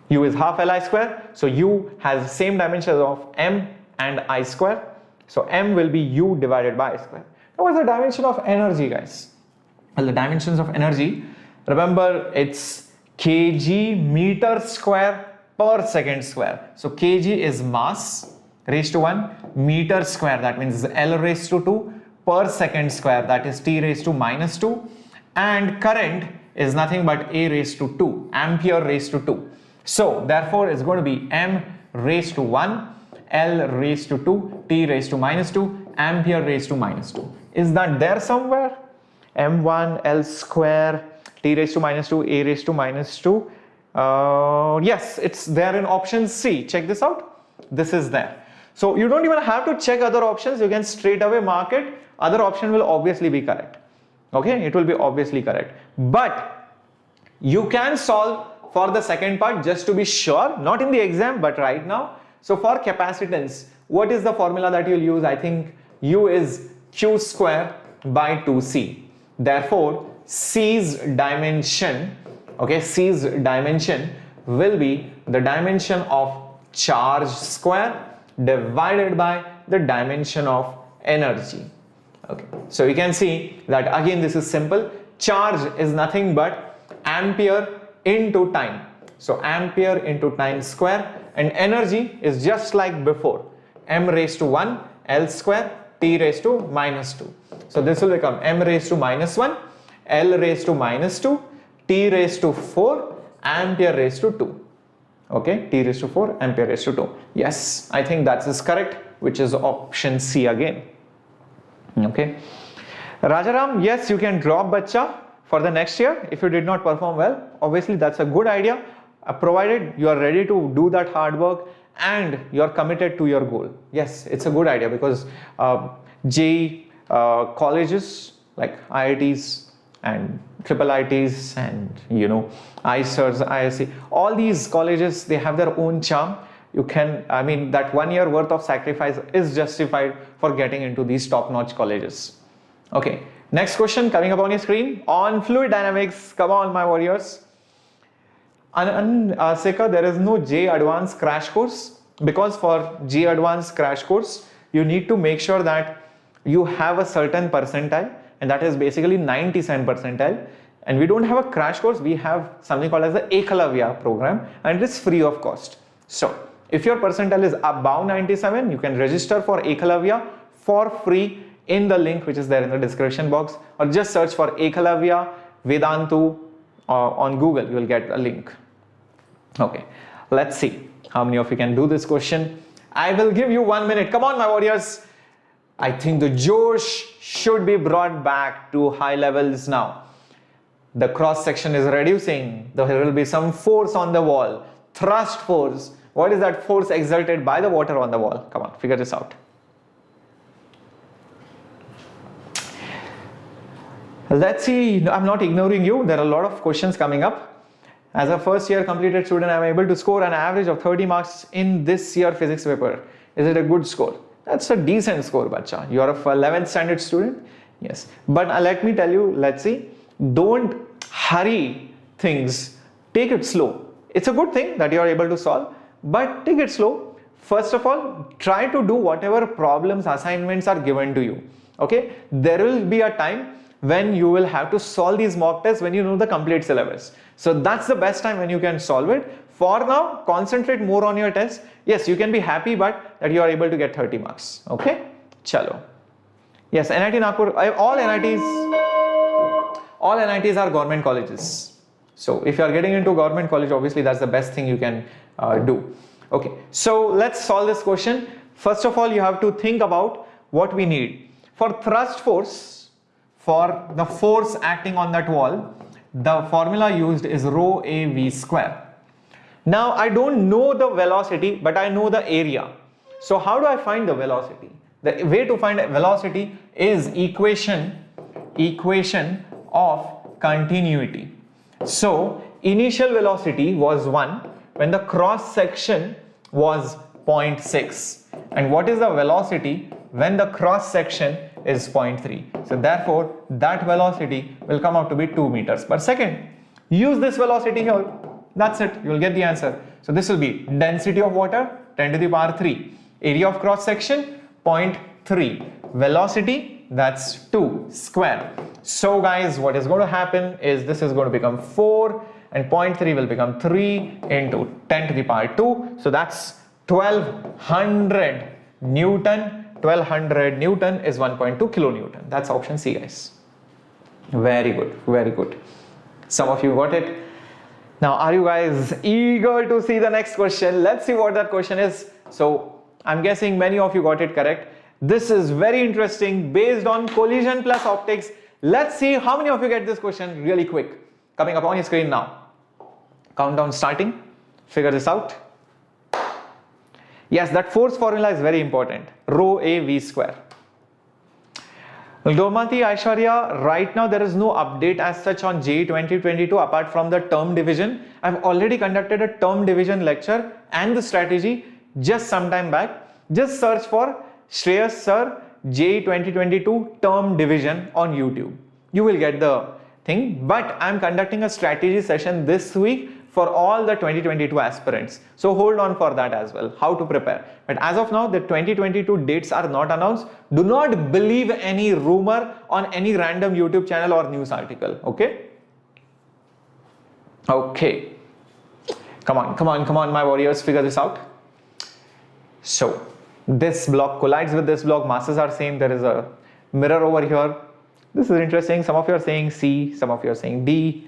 U is half Li square, so U has the same dimensions of M and I square. So M will be U divided by I square. Now what's the dimension of energy, guys? Well, the dimensions of energy, remember, it's kg meter square per second square. So kg is mass, raised to 1, meter square, that means L raised to 2, per second square, that is T raised to minus 2, and current is nothing but A raised to 2, ampere raised to 2. So therefore it's going to be M raised to 1, L raised to 2, T raised to minus 2, ampere raised to minus 2. Is that there somewhere? M1 L square T raised to minus 2, A raised to minus 2. Yes, it's there in option C. Check this out. This is there. So you don't even have to check other options. You can straight away mark it. Other option will obviously be correct. Okay, it will be obviously correct. But you can solve for the second part just to be sure, not in the exam, but right now. So for capacitance, what is the formula that you'll use? I think U is Q square by 2C. Therefore, C's dimension, okay, C's dimension will be the dimension of charge square divided by the dimension of energy. Okay, so you can see that again this is simple. Charge is nothing but ampere into time. So ampere into time square, and energy is just like before, M raised to 1 L square T raised to minus 2. So this will become M raised to minus 1 L raised to minus 2 T raised to 4 ampere raised to 2. Okay, T raised to 4 ampere raised to 2. Yes, I think that is correct, which is option C again. Okay, Rajaram, yes, you can drop bacha for the next year if you did not perform well. Obviously that's a good idea, provided you are ready to do that hard work and you are committed to your goal. Yes, it's a good idea because JEE colleges like IITs and IIITs and ICERs, ISC, all these colleges, they have their own charm. You can, I mean, that 1 year worth of sacrifice is justified for getting into these top-notch colleges. Okay, next question coming up on your screen on fluid dynamics. Come on, my warriors. Sekha, there is no JEE Advanced crash course, because for JEE Advanced crash course, you need to make sure that you have a certain percentile, and that is basically 97 percentile. And we don't have a crash course, we have something called as the Eklavya program, and it is free of cost. So if your percentile is above 97, you can register for Eklavya for free in the link which is there in the description box, or just search for Eklavya Vedantu on Google, you will get a link. Okay, let's see how many of you can do this question. I will give you 1 minute. Come on, my warriors. I think the Josh should be brought back to high levels now. The cross section is reducing. There will be some force on the wall. Thrust force. What is that force exerted by the water on the wall? Come on, figure this out. Let's see. I'm not ignoring you. There are a lot of questions coming up. As a first year completed student, I'm able to score an average of 30 marks in this year physics paper. Is it a good score? That's a decent score, bacha. You are a 11th standard student. Yes. But let me tell you, let's see. Don't hurry things. Take it slow. It's a good thing that you are able to solve, but take it slow. First of all, try to do whatever problems, assignments are given to you. Okay. There will be a time when you will have to solve these mock tests when you know the complete syllabus. So that's the best time when you can solve it. For now, concentrate more on your test. Yes, you can be happy, but that you are able to get 30 marks. Okay, chalo. Yes, NIT Nagpur, all NITs are government colleges. So if you are getting into government college, obviously that's the best thing you can do. Okay, so let's solve this question. First of all, you have to think about what we need. For thrust force, for the force acting on that wall, the formula used is rho a v square. Now I don't know the velocity, but I know the area. So how do I find the velocity? The way to find velocity is equation of continuity. So initial velocity was 1 when the cross section was 0.6. And what is the velocity when the cross section is 0.3? So therefore that velocity will come out to be 2 meters per second. Use this velocity here. That's it. You will get the answer. So this will be density of water 10 to the power 3. Area of cross section 0.3. Velocity, that's 2 square. So guys, what is going to happen is this is going to become 4 and 0.3 will become 3 into 10 to the power 2. So that's 1200 Newton. 1200 Newton is 1.2 kilonewton. That's option C, guys. Very good, very good. Some of you got it. Now, are you guys eager to see the next question? Let's see what that question is. So, I'm guessing many of you got it correct. This is very interesting, based on collision plus optics. Let's see how many of you get this question really quick. Coming up on your screen now. Countdown starting. Figure this out. Yes, that force formula is very important. Rho A V square. Dormati, Aishwarya, right now there is no update as such on JEE 2022 apart from the term division. I've already conducted a term division lecture and the strategy just some time back. Just search for Shreyas Sir JEE 2022 term division on YouTube. You will get the thing, but I'm conducting a strategy session this week for all the 2022 aspirants. So hold on for that as well, how to prepare. But as of now, the 2022 dates are not announced. Do not believe any rumor on any random YouTube channel or news article, okay? Okay. Come on, my warriors, figure this out. So, this block collides with this block, masses are same, there is a mirror over here. This is interesting, some of you are saying C, some of you are saying D.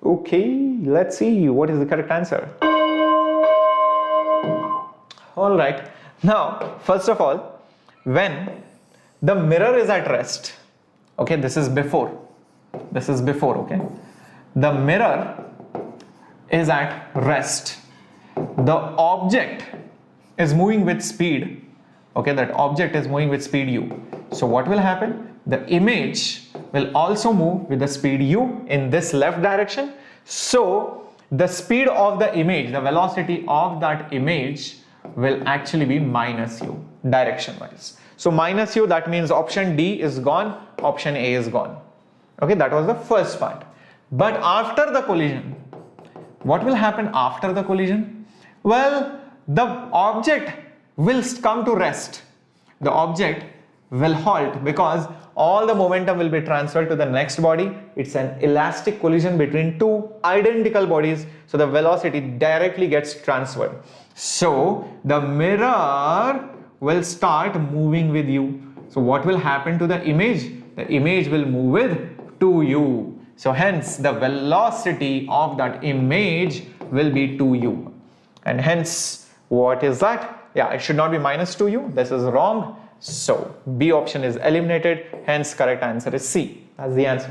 Okay, let's see what is the correct answer. Alright, now first of all, when the mirror is at rest, okay, this is before, okay, the mirror is at rest, the object is moving with speed, okay, that object is moving with speed u. So what will happen? The image will also move with the speed u in this left direction. So the speed of the image, the velocity of that image will actually be minus u direction wise. So minus u, that means option D is gone, option A is gone. Okay, that was the first part. But after the collision, what will happen after the collision? Well, the object will come to rest. The object will halt because all the momentum will be transferred to the next body. It's an elastic collision between two identical bodies, so the velocity directly gets transferred. So the mirror will start moving with you. So what will happen to the image? The image will move with 2u. So hence the velocity of that image will be 2u. And hence, what is that? Yeah, it should not be minus 2u. This is wrong. So B option is eliminated, hence correct answer is C. That's the answer.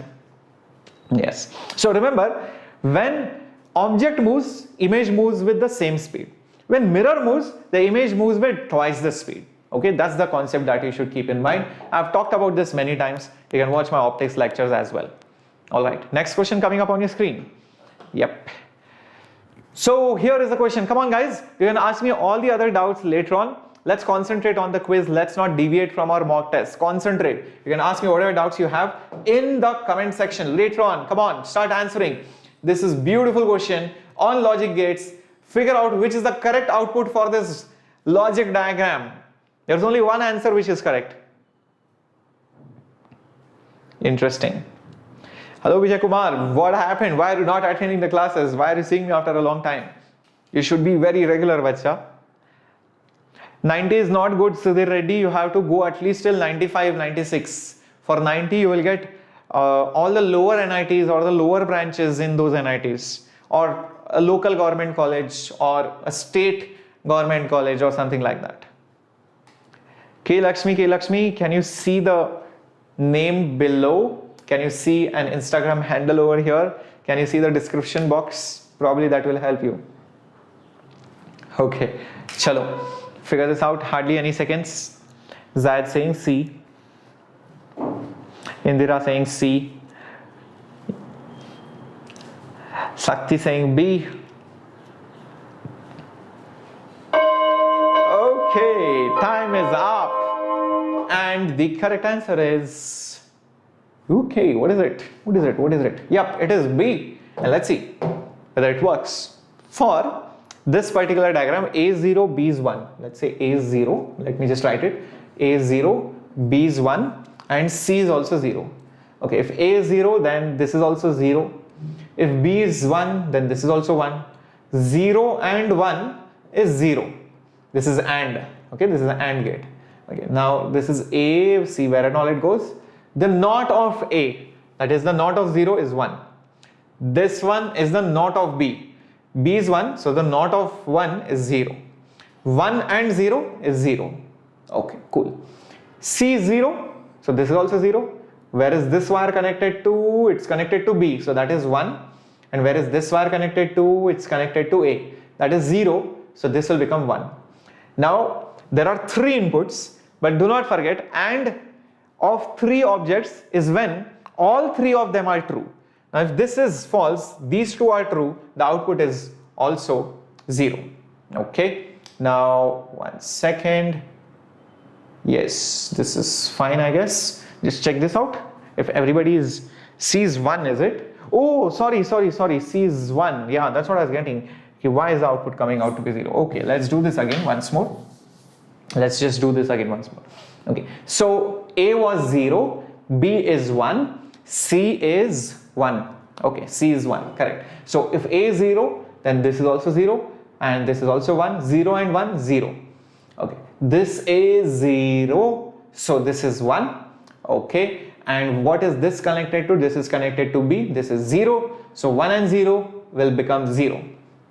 Yes. So remember, when object moves, image moves with the same speed. When mirror moves, the image moves with twice the speed. Okay, that's the concept that you should keep in mind. I've talked about this many times. You can watch my optics lectures as well. Alright, next question coming up on your screen. Yep. So here is the question. Come on guys, you can ask me all the other doubts later on. Let's concentrate on the quiz. Let's not deviate from our mock test. Concentrate. You can ask me whatever doubts you have in the comment section later on. Come on, start answering. This is beautiful question on logic gates. Figure out which is the correct output for this logic diagram. There's only one answer which is correct. Interesting. Hello Vijay Kumar, what happened? Why are you not attending the classes? Why are you seeing me after a long time? You should be very regular, bacha. 90 is not good, Sudhir Reddy. You have to go at least till 95, 96. For 90, you will get all the lower NITs or the lower branches in those NITs, or a local government college or a state government college or something like that. K Lakshmi, can you see the name below? Can you see an Instagram handle over here? Can you see the description box? Probably that will help you. Okay, chalo. Figure this out, hardly any seconds. Zayed saying C. Indira saying C. Shakti saying B. Okay, time is up. And the correct answer is, okay, what is it? Yep, it is B. And let's see whether it works. For this particular diagram, A is 0, B is 1. Let's say A is 0. Let me just write it. A is 0, B is 1, and C is also 0. Okay, if A is 0, then this is also 0. If B is 1, then this is also 1. 0 and 1 is 0. This is AND. Okay, this is an AND gate. Okay, now this is A. See where and all it goes. The NOT of A, that is the NOT of 0 is 1. This one is the NOT of B. B is 1, so the NOT of 1 is 0. 1 and 0 is 0. Okay, cool. C is 0, so this is also 0. Where is this wire connected to? It's connected to B, so that is 1. And where is this wire connected to? It's connected to A, that is 0, so this will become 1. Now there are 3 inputs, but do not forget AND of 3 objects is when all 3 of them are true. Now if this is false, these 2 are true, the output is also 0. Okay, now 1 second. Yes, this is fine, I guess. Just check this out. If everybody is C is 1, is it? Oh, sorry, C is 1. Yeah, that's what I was getting. Okay, why is the output coming out to be 0? Okay, let's do this again once more. Let's just do this again once more. Okay, so A was 0, B is 1, C is 1. Okay, C is 1, correct. So if A is 0, then this is also 0, and this is also 1. 0 and 1, 0. Okay, this is 0, so this is 1. Okay, and what is this connected to? This is connected to B. This is 0, so 1 and 0 will become 0.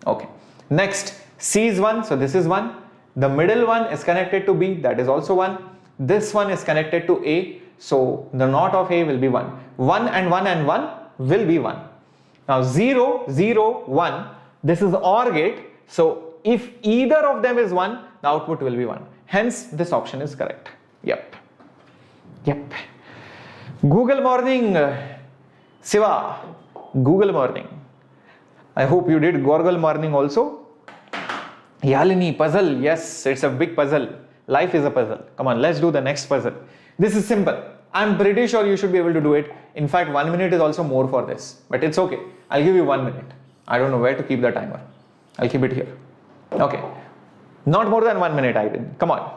Okay, next C is 1, so this is 1. The middle one is connected to B, that is also 1. This one is connected to A, so the NOT of A will be 1. 1 and 1 and 1 will be 1. Now 0, 0, 1, this is OR gate, so if either of them is 1, the output will be 1. Hence this option is correct. Yep. Google morning, Siva. Google morning. I hope you did Google morning also. Yalini, puzzle. Yes, it's a big puzzle. Life is a puzzle. Come on, let's do the next puzzle. This is simple. I'm pretty sure you should be able to do it. In fact, 1 minute is also more for this, but it's okay. I'll give you 1 minute. I don't know where to keep the timer. I'll keep it here. Okay. Not more than 1 minute, Irene. Come on.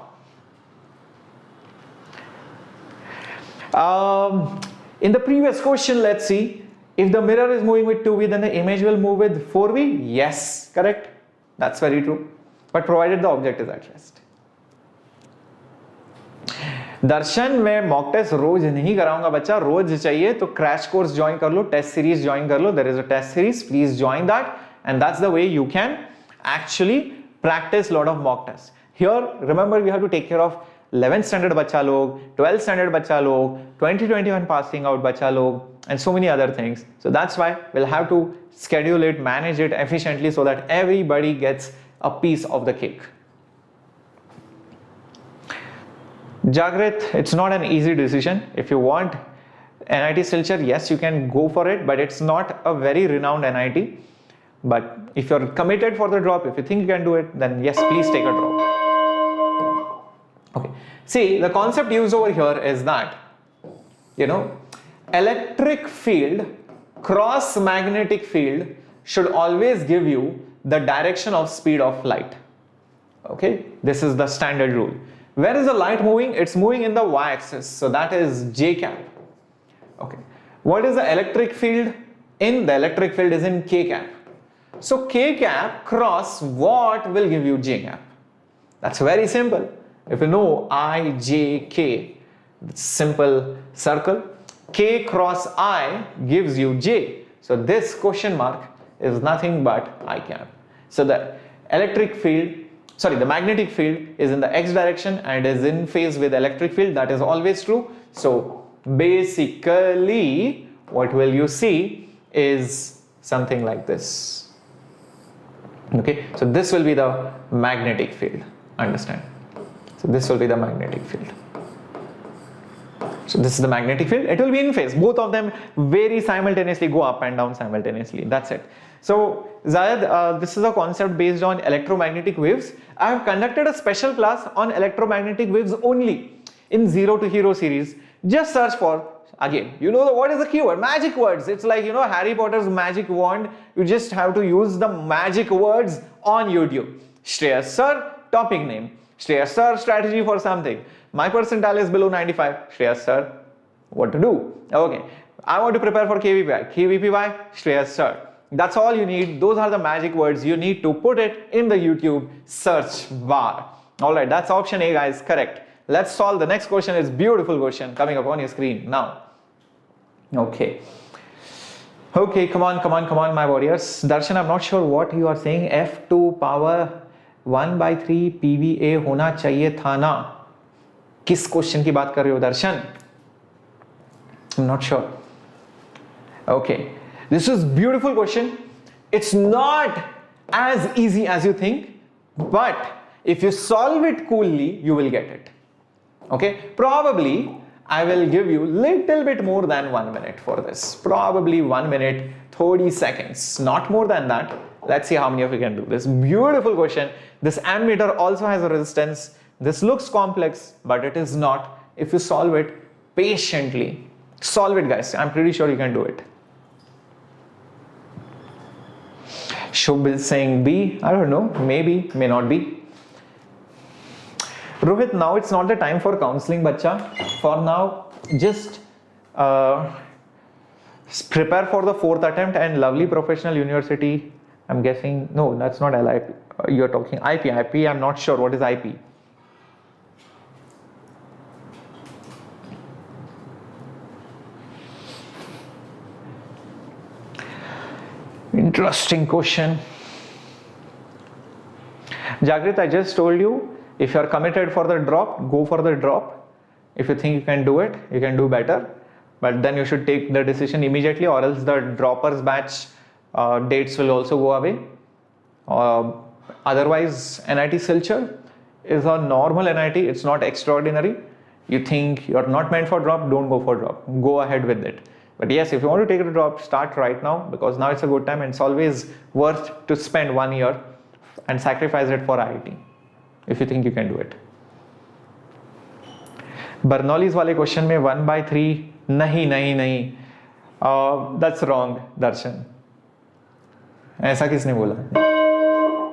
In the previous question, let's see. If the mirror is moving with 2V, then the image will move with 4V. Yes, correct. That's very true. But provided the object is at rest. दर्शन मैं mock test रोज नहीं कराऊंगा बच्चा, रोज चाहिए तो crash course join कर लो, test series join कर लो. There is a test series, please join that, and that's the way you can actually practice lot of mock test. Here remember we have to take care of 11th standard बच्चा लोग, 12th standard बच्चा लोग, 2021 passing out बच्चा लोग, and so many other things. So that's why we'll have to schedule it, manage it efficiently so that everybody gets a piece of the cake. Jagrit, it's not an easy decision. If you want NIT Silchar, yes, you can go for it, but it's not a very renowned NIT. But if you're committed for the drop, if you think you can do it, then yes, please take a drop. Okay. See, the concept used over here is that, electric field cross magnetic field should always give you the direction of speed of light. Okay, this is the standard rule. Where is the light moving? It's moving in the y-axis, so that is j cap. Okay, what is the electric field in? The electric field is in k cap. So k cap cross what will give you j cap? That's very simple. If you know I, j, k, simple circle, k cross I gives you j. So this question mark is nothing but I cap. So the the magnetic field is in the x direction and is in phase with electric field. That is always true. So basically what will you see is something like this. Okay, so this will be the magnetic field. Understand? So this will be the magnetic field. So this is the magnetic field. It will be in phase. Both of them vary simultaneously, go up and down simultaneously. That's it. So Zayed, this is a concept based on electromagnetic waves. I have conducted a special class on electromagnetic waves only in 0 to Hero series. Just search for, again, what is the keyword? Magic words. It's like, Harry Potter's magic wand. You just have to use the magic words on YouTube. Shreyas Sir, topic name. Shreyas Sir, strategy for something. My percentile is below 95. Shreyas Sir, what to do? Okay, I want to prepare for KVPI. KVPI, Shreyas Sir. That's all you need. Those are the magic words. You need to put it in the YouTube search bar. All right, that's option A, guys, correct. Let's solve the next question. It's beautiful question coming up on your screen now. Okay, come on, my warriors. Darshan, I'm not sure what you are saying. F2 power 1/3 PVA होना चाहिए था ना? किस question की बात कर रहे हो दर्शन? I'm not sure. Okay, this is beautiful question. It's not as easy as you think, but if you solve it coolly, you will get it. Okay, probably I will give you little bit more than 1 minute for this. Probably 1 minute 30 seconds, not more than that. Let's see how many of you can do this. Beautiful question. This ammeter also has a resistance. This looks complex, but it is not. If you solve it patiently, solve it, guys. I'm pretty sure you can do it. Shubh is saying B. I don't know. Maybe, may not be. Rohit, now it's not the time for counseling, bacha. For now, just prepare for the 4th attempt and lovely professional university. I'm guessing, no, that's not LIP. You're talking IP. I'm not sure what is IP. Interesting question. Jagrit, I just told you, if you are committed for the drop, go for the drop. If you think you can do it, you can do better. But then you should take the decision immediately, or else the droppers batch dates will also go away. Otherwise, NIT Silchar is a normal NIT. It's not extraordinary. You think you're not meant for drop, don't go for drop. Go ahead with it. But yes, if you want to take a drop, start right now, because now it's a good time and it's always worth to spend 1 year and sacrifice it for IIT if you think you can do it. Bernoulli's wale question mein 1/3 nahi. That's wrong, Darshan. ऐसा किसने बोला?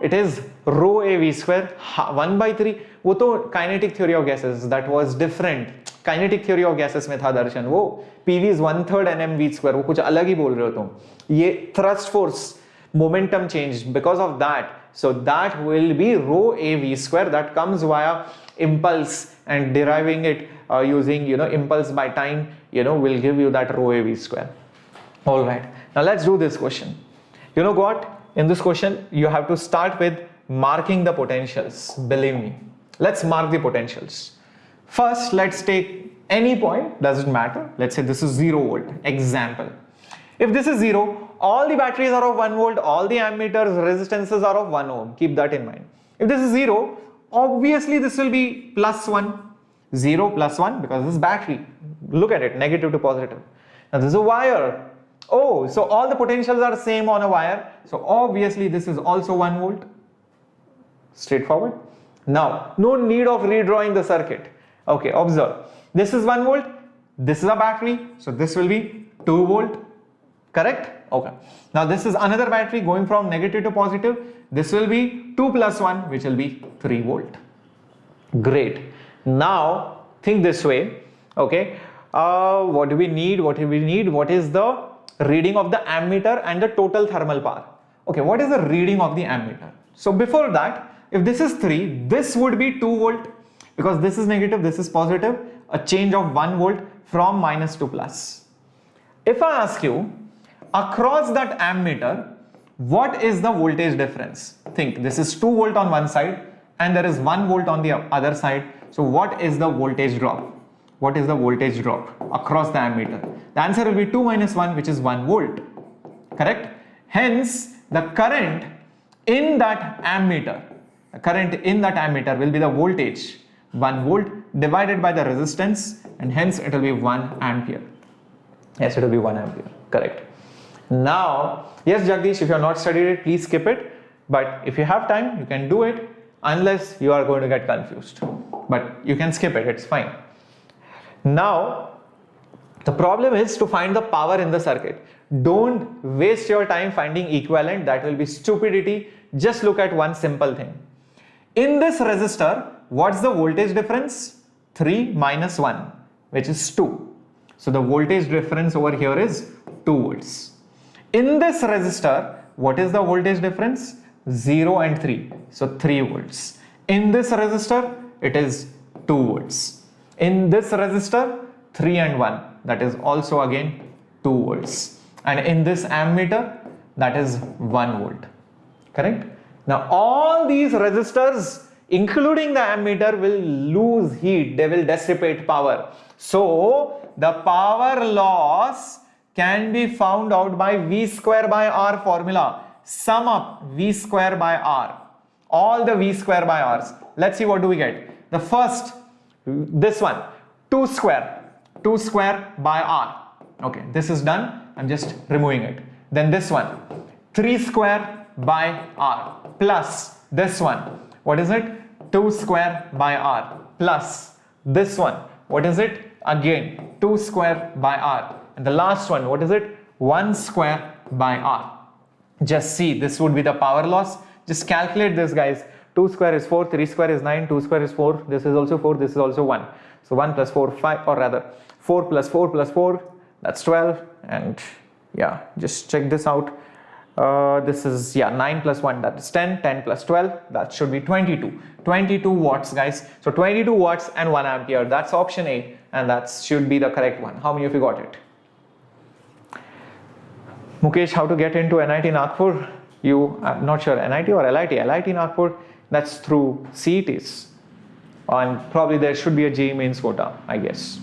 It is rho a v square 1/3. वो तो kinetic theory of gases, that was different. Kinetic theory of gases में था दर्शन. वो PV is 1/3 nm v square. वो कुछ अलग ही बोल रहे हो तुम. ये thrust force, momentum change because of that. So that will be rho a v square. That comes via impulse, and deriving it using impulse by time will give you that rho a v square. All right. Now let's do this question. You know what? In this question, you have to start with marking the potentials. Believe me. Let's mark the potentials. First, let's take any point, doesn't matter. Let's say this is 0 volt. Example. If this is 0, all the batteries are of 1 volt, all the ammeters, resistances are of 1 ohm. Keep that in mind. If this is 0, obviously this will be +1. 0 + 1, because this is battery. Look at it, negative to positive. Now this is a wire. Oh, so all the potentials are same on a wire. So obviously this is also 1 volt. Straightforward. Now, no need of redrawing the circuit. Okay, observe. This is 1 volt. This is a battery. So this will be 2 volt. Correct? Okay. Now this is another battery going from negative to positive. This will be 2 + 1, which will be 3 volt. Great. Now think this way. Okay. What do we need? What is the reading of the ammeter and the total thermal power? Okay, what is the reading of the ammeter? So before that, if this is 3, this would be 2 volt, because this is negative, this is positive, a change of 1 volt from minus to plus. If I ask you, across that ammeter, what is the voltage difference? Think, this is 2 volt on one side and there is 1 volt on the other side. So what is the voltage drop? What is the voltage drop across the ammeter? The answer will be 2 - 1, which is 1 volt. Correct? Hence, the current in that ammeter, will be the voltage 1 volt divided by the resistance, and hence it will be 1 ampere. Yes, it will be 1 ampere. Correct. Now, yes, Jagdish, if you have not studied it, please skip it. But if you have time, you can do it, unless you are going to get confused. But you can skip it, it's fine. Now, the problem is to find the power in the circuit. Don't waste your time finding equivalent. That will be stupidity. Just look at one simple thing. In this resistor, what's the voltage difference? 3 - 1, which is 2. So the voltage difference over here is 2 volts. In this resistor, what is the voltage difference? 0 and 3. So 3 volts. In this resistor, it is 2 volts. In this resistor, 3 and 1, that is also again 2 volts. And in this ammeter, that is 1 volt. Correct? Now all these resistors, including the ammeter, will lose heat, they will dissipate power. So the power loss can be found out by V square by R formula. Sum up V square by R. All the V square by R's. Let's see what do we get. The first, this one, 2 square by R. Okay, this is done. I'm just removing it. Then this one, 3 square by R plus this one. What is it? 2 square by R plus this one. What is it? Again, 2 square by R. And the last one, what is it? 1 square by R. Just see, this would be the power loss. Just calculate this, guys. 2 square is 4, 3 square is 9, 2 square is 4, this is also 4, this is also 1. So 1 plus 4, 5, or rather 4 plus 4 plus 4, that's 12. And yeah, just check this out. This is, yeah, 9 plus 1, that is 10, 10 plus 12, that should be 22. 22 watts, guys. So 22 watts and 1 ampere, that's option A, and that should be the correct one. How many of you got it? Mukesh, how to get into NIT Nagpur? I'm not sure, NIT or LIT? LIT Nagpur, that's through CETs. And probably there should be a JEE Mains quota, I guess.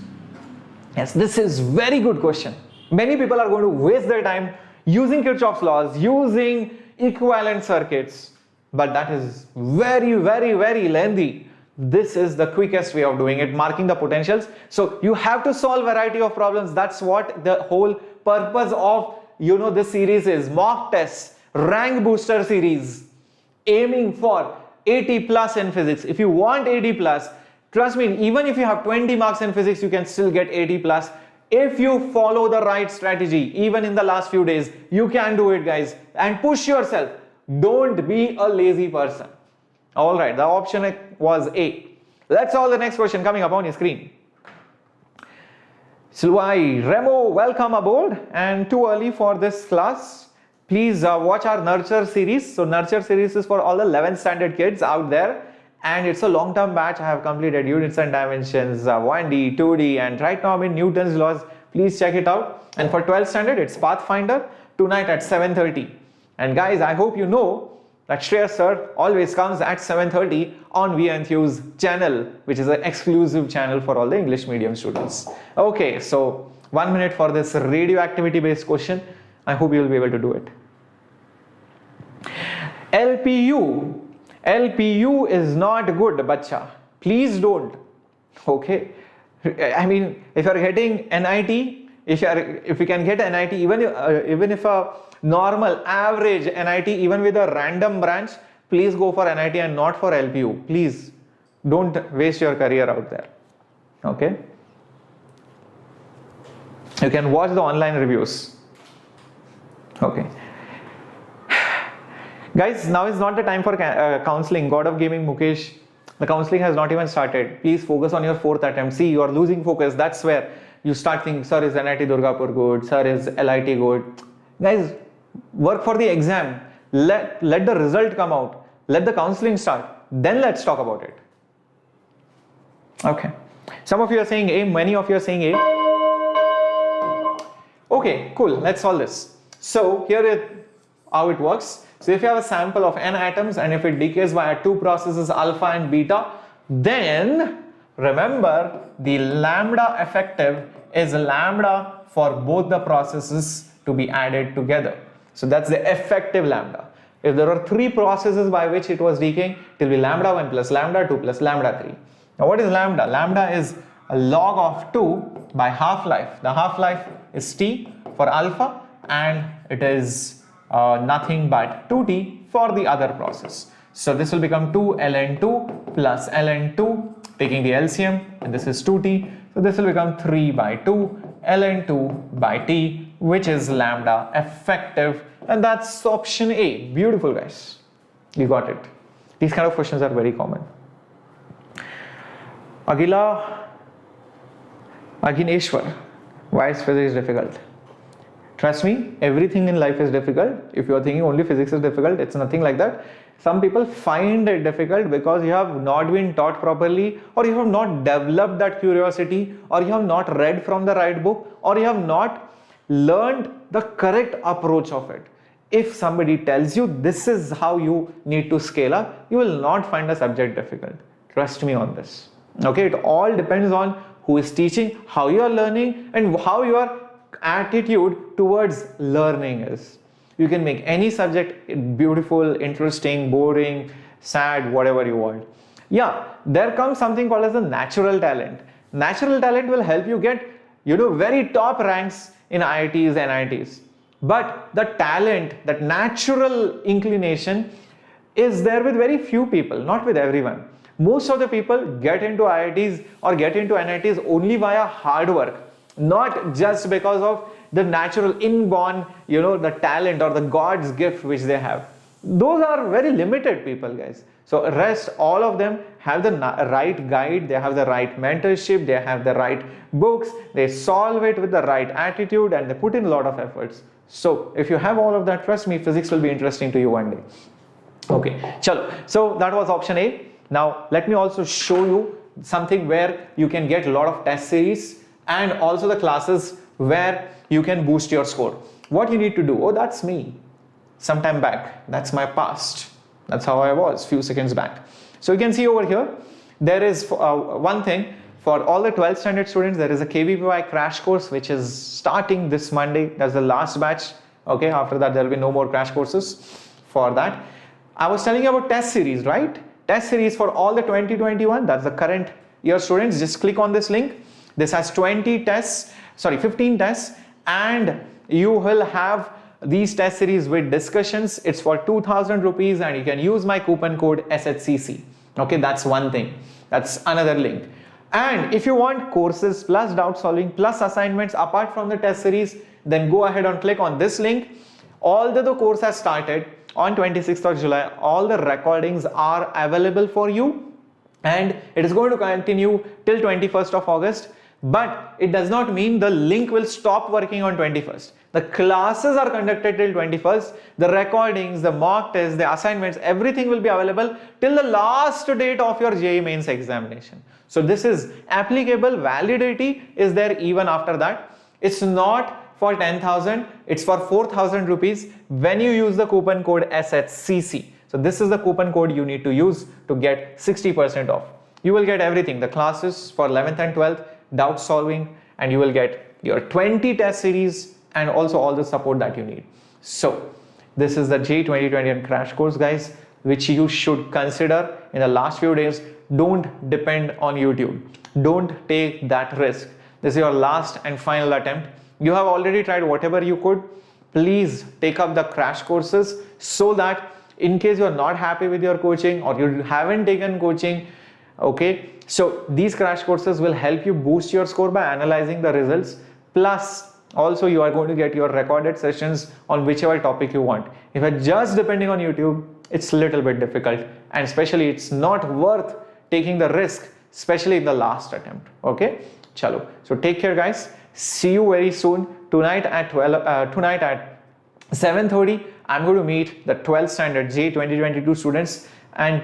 Yes, this is very good question. Many people are going to waste their time using Kirchhoff's laws, using equivalent circuits, but that is very, very, very lengthy. This is the quickest way of doing it, marking the potentials. So you have to solve variety of problems. That's what the whole purpose of, this series is. Mock tests, rank booster series, aiming for 80 plus in physics. If you want 80 plus, trust me, even if you have 20 marks in physics, you can still get 80 plus. If you follow the right strategy, even in the last few days, you can do it, guys. And push yourself. Don't be a lazy person. All right, the option was A. Let's solve the next question coming up on your screen. Silvai, Remo, welcome aboard. And too early for this class. Please watch our Nurture series. So Nurture series is for all the 11th standard kids out there. And it's a long-term batch. I have completed units and dimensions, 1D, 2D, and right now I'm in Newton's laws. Please check it out. And for 12th standard, it's Pathfinder tonight at 7:30. And guys, I hope you know that Shreyas Sir always comes at 7:30 on Enthuse channel, which is an exclusive channel for all the English medium students. Okay, so 1 minute for this radioactivity based question. I hope you will be able to do it. LPU is not good, bacha. Please don't. Okay. I mean, if you are getting NIT, if you can get NIT, even if a normal average NIT, even with a random branch, please go for NIT and not for LPU. Please don't waste your career out there. Okay. You can watch the online reviews. Okay. Guys, now is not the time for counseling. God of Gaming, Mukesh, the counseling has not even started. Please focus on your 4th attempt. See, you are losing focus. That's where you start thinking, sir, is NIT Durgapur good? Sir, is LIT good? Guys, work for the exam. Let the result come out. Let the counseling start. Then let's talk about it. Okay. Some of you are saying A. Many of you are saying A. Okay, cool. Let's solve this. So here is how it works. So if you have a sample of n atoms and if it decays via 2 processes alpha and beta, then remember the lambda effective is lambda for both the processes to be added together. So that's the effective lambda. If there are 3 processes by which it was decaying, it will be lambda 1 plus lambda 2 plus lambda 3. Now what is lambda? Lambda is a log of 2 by half-life. The half-life is T for alpha and it is nothing but 2T for the other process. So this will become 2 ln 2 plus ln 2, taking the LCM, and this is 2T. So this will become 3 by 2 ln 2 by T, which is lambda effective, and that's option A. Beautiful, guys. You got it. These kind of questions are very common. Agineshwar, why is physics difficult? Trust me, everything in life is difficult. If you are thinking only physics is difficult, it's nothing like that. Some people find it difficult because you have not been taught properly, or you have not developed that curiosity, or you have not read from the right book, or you have not learned the correct approach of it. If somebody tells you this is how you need to scale up, you will not find a subject difficult. Trust me on this. Okay, it all depends on who is teaching, how you are learning, and how your attitude towards learning is. You can make any subject beautiful, interesting, boring, sad, whatever you want. Yeah, there comes something called as a natural talent. Natural talent will help you get, very top ranks in IITs and NITs. But the talent, that natural inclination is there with very few people, not with everyone. Most of the people get into IITs or get into NITs only via hard work, not just because of the natural inborn, the talent or the God's gift which they have. Those are very limited people, guys. So rest, all of them have the right guide, they have the right mentorship, they have the right books, they solve it with the right attitude, and they put in a lot of efforts. So if you have all of that, trust me, physics will be interesting to you one day. Okay, chalo. So that was option A. Now let me also show you something where you can get a lot of test series and also the classes where you can boost your score. What you need to do, oh, that's me sometime back, that's my past, that's how I was few seconds back. So you can see over here, there is one thing for all the 12th standard students. There is a KVPY crash course which is starting this Monday. That's the last batch. Okay, after that there will be no more crash courses for that. I was telling you about test series, right? Test series for all the 2021, that's the current year students. Just click on this link. This has 15 tests, and you will have these test series with discussions. It's for 2,000 rupees, and you can use my coupon code SHCC. Okay, that's one thing. That's another link. And if you want courses plus doubt solving plus assignments apart from the test series, then go ahead and click on this link. Although the course has started on 26th of July, all the recordings are available for you, and it is going to continue till 21st of August. But it does not mean the link will stop working on 21st. The classes are conducted till 21st. The recordings, the mock tests, the assignments, everything will be available till the last date of your JEE Mains examination. So this is applicable, validity is there even after that. It's not for 10,000, it's for 4,000 rupees when you use the coupon code SHCC. So this is the coupon code you need to use to get 60% off. You will get everything, the classes for 11th and 12th, doubt solving, and you will get your 20 test series and also all the support that you need. So this is the JEE 2021 crash course, guys, which you should consider in the last few days. Don't depend on YouTube. Don't take that risk. This is your last and final attempt. You have already tried whatever you could. Please take up the crash courses so that in case you are not happy with your coaching or you haven't taken coaching, okay, so these crash courses will help you boost your score by analyzing the results. Plus also you are going to get your recorded sessions on whichever topic you want. If you're just depending on YouTube, it's a little bit difficult, and especially it's not worth taking the risk, especially in the last attempt. Okay, chalo. So take care, guys. See you very soon. Tonight at 7:30, I'm going to meet the 12th standard JEE 2022 students, and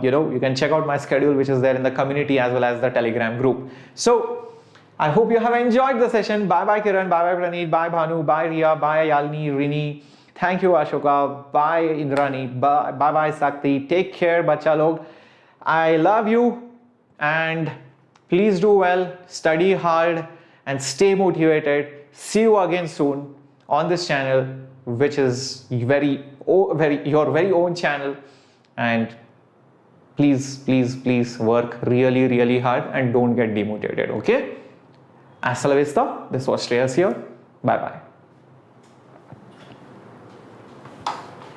you can check out my schedule which is there in the community as well as the Telegram group. So I hope you have enjoyed the session. Bye bye Kiran, bye bye Praneet, bye Bhanu, bye Ria, bye Yalini, Rini. Thank you Ashoka, bye Indrani, bye bye Sakti. Take care bacha log. I love you, and please do well, study hard and stay motivated. See you again soon on this channel, which is your very own channel. And please work really hard and don't get demotivated. Okay, hasta la vista. This was Shreyas here. Bye bye.